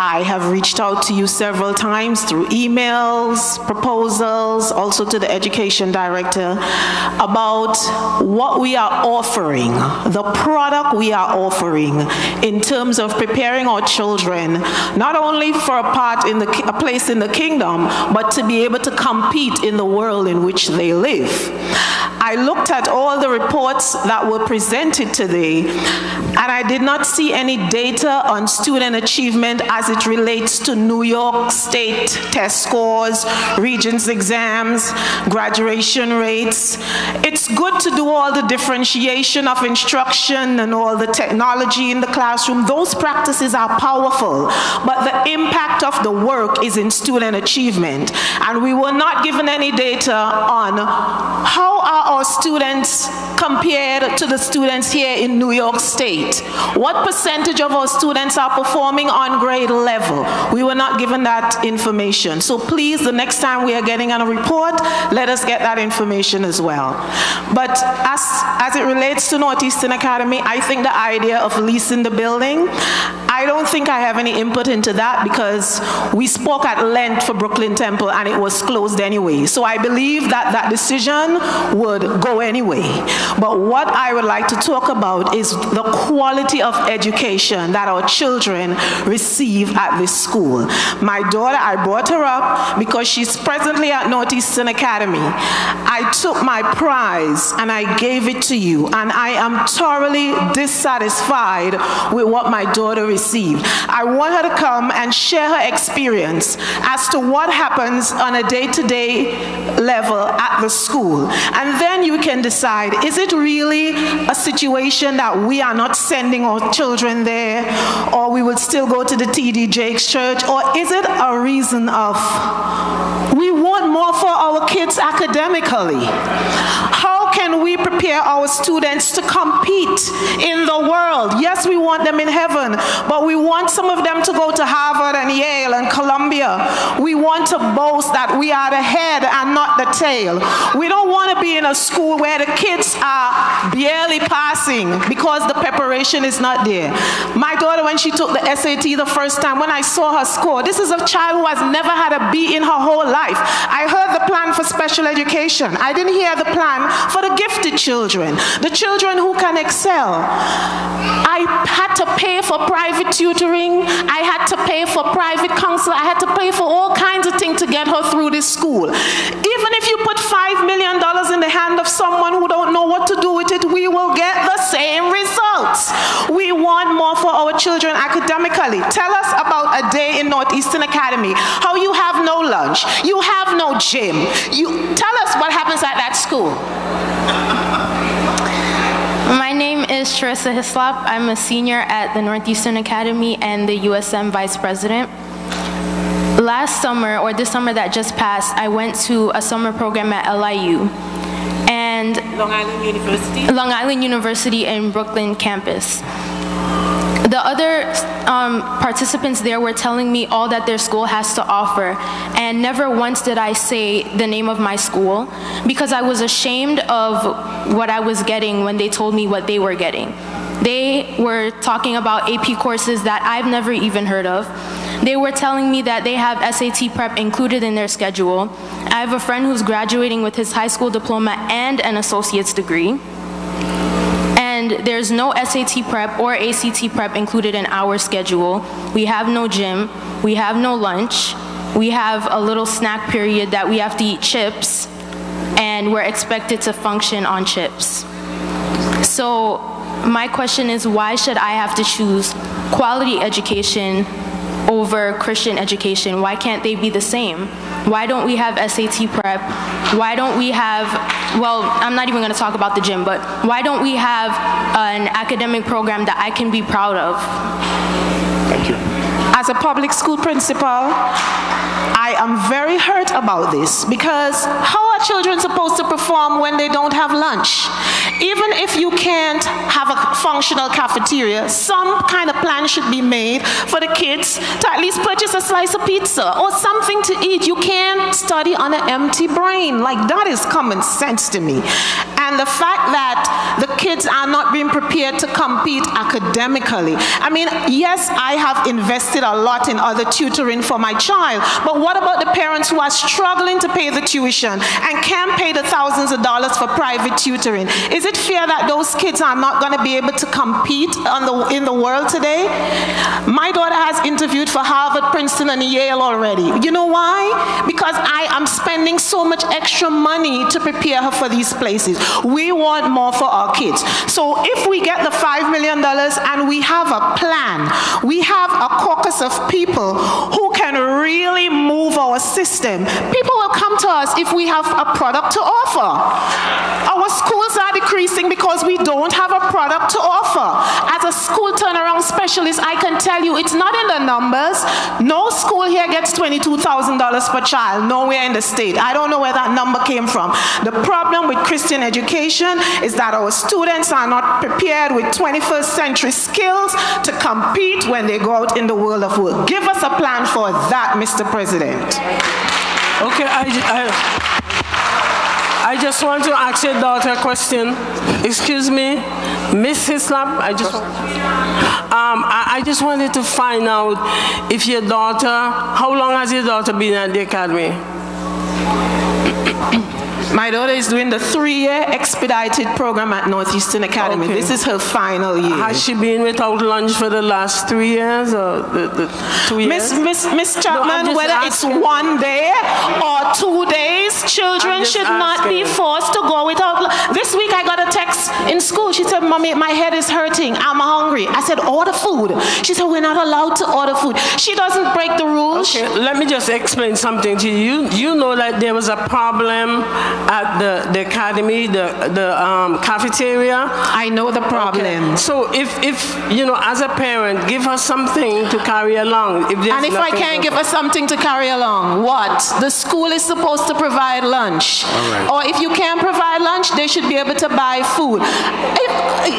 [SPEAKER 3] I have reached out to you several times through emails, proposals, also to the education director about what we are offering, the product we are offering in terms of preparing our children, not only for a place in the kingdom, but to be able to compete in the world in which they live. I looked at all the reports that were presented today, and I did not see any data on student achievement as it relates to New York State test scores, Regents exams, graduation rates. It's good to do all the differentiation of instruction and all the technology in the classroom. Those practices are powerful, but the impact of the work is in student achievement. And we were not given any data on how are our students compared to the students here in New York State. What percentage of our students are performing on grade level? We were not given that information. So please, the next time we are getting on a report, let us get that information as well. But as it relates to Northeastern Academy, I think the idea of leasing the building, I don't think I have any input into that because we spoke at length for Brooklyn Temple and it was closed anyway. So I believe that that decision would go anyway. But what I would like to talk about is the quality of education that our children receive at this school. My daughter, I brought her up because she's presently at Northeastern Academy. I took my prize and I gave it to you, and I am thoroughly dissatisfied with what my daughter received. I want her to come and share her experience as to what happens on a day-to-day level at the school. And then you can decide, is it really a situation that we are not sending our children there, or we would still go to the T.D. Jakes Church, or is it a reason of we want more for our kids academically? How can we prepare our students to compete in the world? Yes, we want them in heaven, but we want some of them to go to Harvard and Yale and Columbia. We want to boast that we are the head and not the tail. We don't want to be in a school where the kids are barely passing because the preparation is not there. My daughter, when she took the SAT the first time, when I saw her score, this is a child who has never had a B in her whole life. I heard the plan for special education. I didn't hear the plan for the gifted children, the children who can excel. I had to pay for private tutoring. I had to pay for private counsel. I had to pay for all kinds of things to get her through this school. Even if you put $5 million in the hand of someone who don't know what to do with it, we will get the same results. We want more for our children academically. Tell us about a day in Northeastern Academy, how you have no lunch, you have no gym. Tell us what happens at that school.
[SPEAKER 12] My name is Teresa Hislop. I'm a senior at the Northeastern Academy and the USM Vice President. Last summer, or this summer that just passed, I went to a summer program at LIU. And
[SPEAKER 3] Long Island University?
[SPEAKER 12] Long Island University in Brooklyn campus. The other participants there were telling me all that their school has to offer, and never once did I say the name of my school because I was ashamed of what I was getting when they told me what they were getting. They were talking about AP courses that I've never even heard of. They were telling me that they have SAT prep included in their schedule. I have a friend who's graduating with his high school diploma and an associate's degree. And there's no SAT prep or ACT prep included in our schedule. We have no gym, we have no lunch, we have a little snack period that we have to eat chips, and we're expected to function on chips. So my question is, why should I have to choose quality education over Christian education? Why can't they be the same? Why don't we have SAT prep? Why don't we have, well, I'm not even going to talk about the gym, but why don't we have an academic program that I can be proud of?
[SPEAKER 1] Thank you.
[SPEAKER 3] As a public school principal, I am very hurt about this because how are children supposed to perform when they don't have lunch? Even if you can't have a functional cafeteria, some kind of plan should be made for the kids to at least purchase a slice of pizza or something to eat. You can't study on an empty brain. Like, that is common sense to me. And the fact that the kids are not being prepared to compete academically. I mean, yes, I have invested a lot in other tutoring for my child, but what about the parents who are struggling to pay the tuition and can't pay the thousands of dollars for private tutoring? Is it fair that those kids are not going to be able to compete in the world today? My daughter has interviewed for Harvard, Princeton, and Yale already. You know why? Because I am spending so much extra money to prepare her for these places. We want more for our kids. So if we get the $5 million and we have a plan, we have a caucus of people who can really move our system, people will come to us if we have a product to offer. Our schools are decreasing because we don't have a product to offer. As a school turnaround specialist, I can tell you it's not in the numbers. No school here gets $22,000 per child, nowhere in the state. I don't know where that number came from. The problem with Christian education is that our students are not prepared with 21st century skills to compete when they go out in the world of work. Give us a plan for that, Mr. President.
[SPEAKER 4] Okay, I just want to ask your daughter a question. Excuse me, Miss Hislop, I just wanted to find out if your daughter, how long has your daughter been at the academy?
[SPEAKER 3] My daughter is doing the 3-year expedited program at Northeastern Academy. Okay. This is her final year.
[SPEAKER 4] Has she been without lunch for the last 3 years or the 2 years?
[SPEAKER 3] Miss Chapman, no, whether it's 1 day or 2 days, children should not be forced to go without lunch. This week I got a text in school. She said, "Mommy, my head is hurting. I'm hungry." I said, "Order food." She said, "We're not allowed to order food." She doesn't break the rules.
[SPEAKER 4] Okay, let me just explain something to you. You know that there was a problem at the academy, the cafeteria.
[SPEAKER 3] I know the problem.
[SPEAKER 4] Okay. So if you know, as a parent, give her something to carry along.
[SPEAKER 3] And if I can't give her something to carry along, what? The school is supposed to provide lunch.
[SPEAKER 1] Right.
[SPEAKER 3] Or if you can't provide lunch, they should be able to buy food.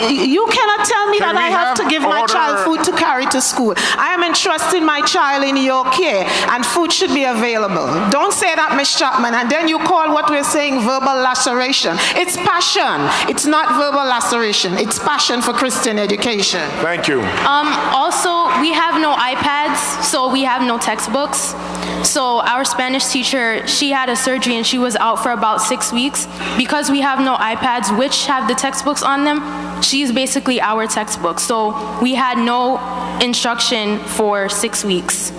[SPEAKER 3] You cannot tell me that I have to give my child food to carry to school. I am entrusting my child in your care, and food should be available. Don't say that, Ms. Chapman, and then you call what we're saying verbal laceration. It's passion. It's not verbal laceration. It's passion for Christian education.
[SPEAKER 1] Thank you.
[SPEAKER 12] Also, we have no iPads, so we have no textbooks. So our Spanish teacher, she had a surgery and she was out for about 6 weeks. Because we have no iPads, which have the textbooks on them, she's basically our textbook. So we had no instruction for 6 weeks.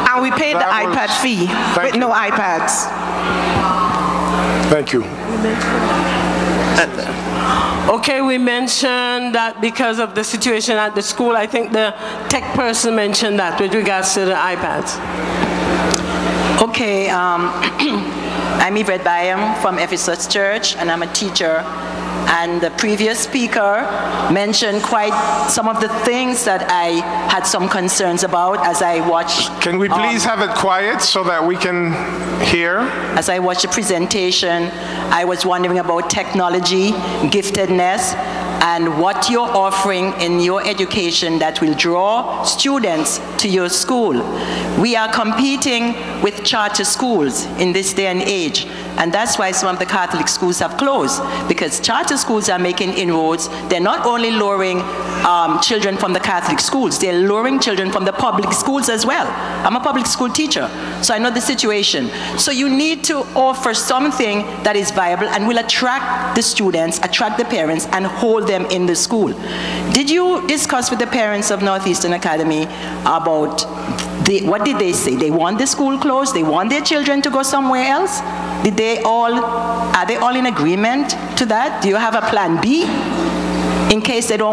[SPEAKER 3] And we paid the iPad fee with no iPads.
[SPEAKER 1] Thank you.
[SPEAKER 4] Okay, we mentioned that because of the situation at the school. I think the tech person mentioned that with regards to the iPads.
[SPEAKER 13] Okay, I'm Yvette Bayam from Ephesus Church, and I'm a teacher. And the previous speaker mentioned quite some of the things that I had some concerns about as I watched.
[SPEAKER 1] Can we please have it quiet so that we can hear?
[SPEAKER 13] As I watched the presentation, I was wondering about technology, giftedness, and what you're offering in your education that will draw students to your school. We are competing with charter schools in this day and age, and that's why some of the Catholic schools have closed, because charter schools are making inroads. They're not only luring children from the Catholic schools, they're luring children from the public schools as well. I'm a public school teacher, so I know the situation. So you need to offer something that is viable and will attract the students, attract the parents, and hold them in the school. Did you discuss with the parents of Northeastern Academy about what did they say? They want the school closed? They want their children to go somewhere else? Are they all in agreement to that? Do you have a plan B in case they don't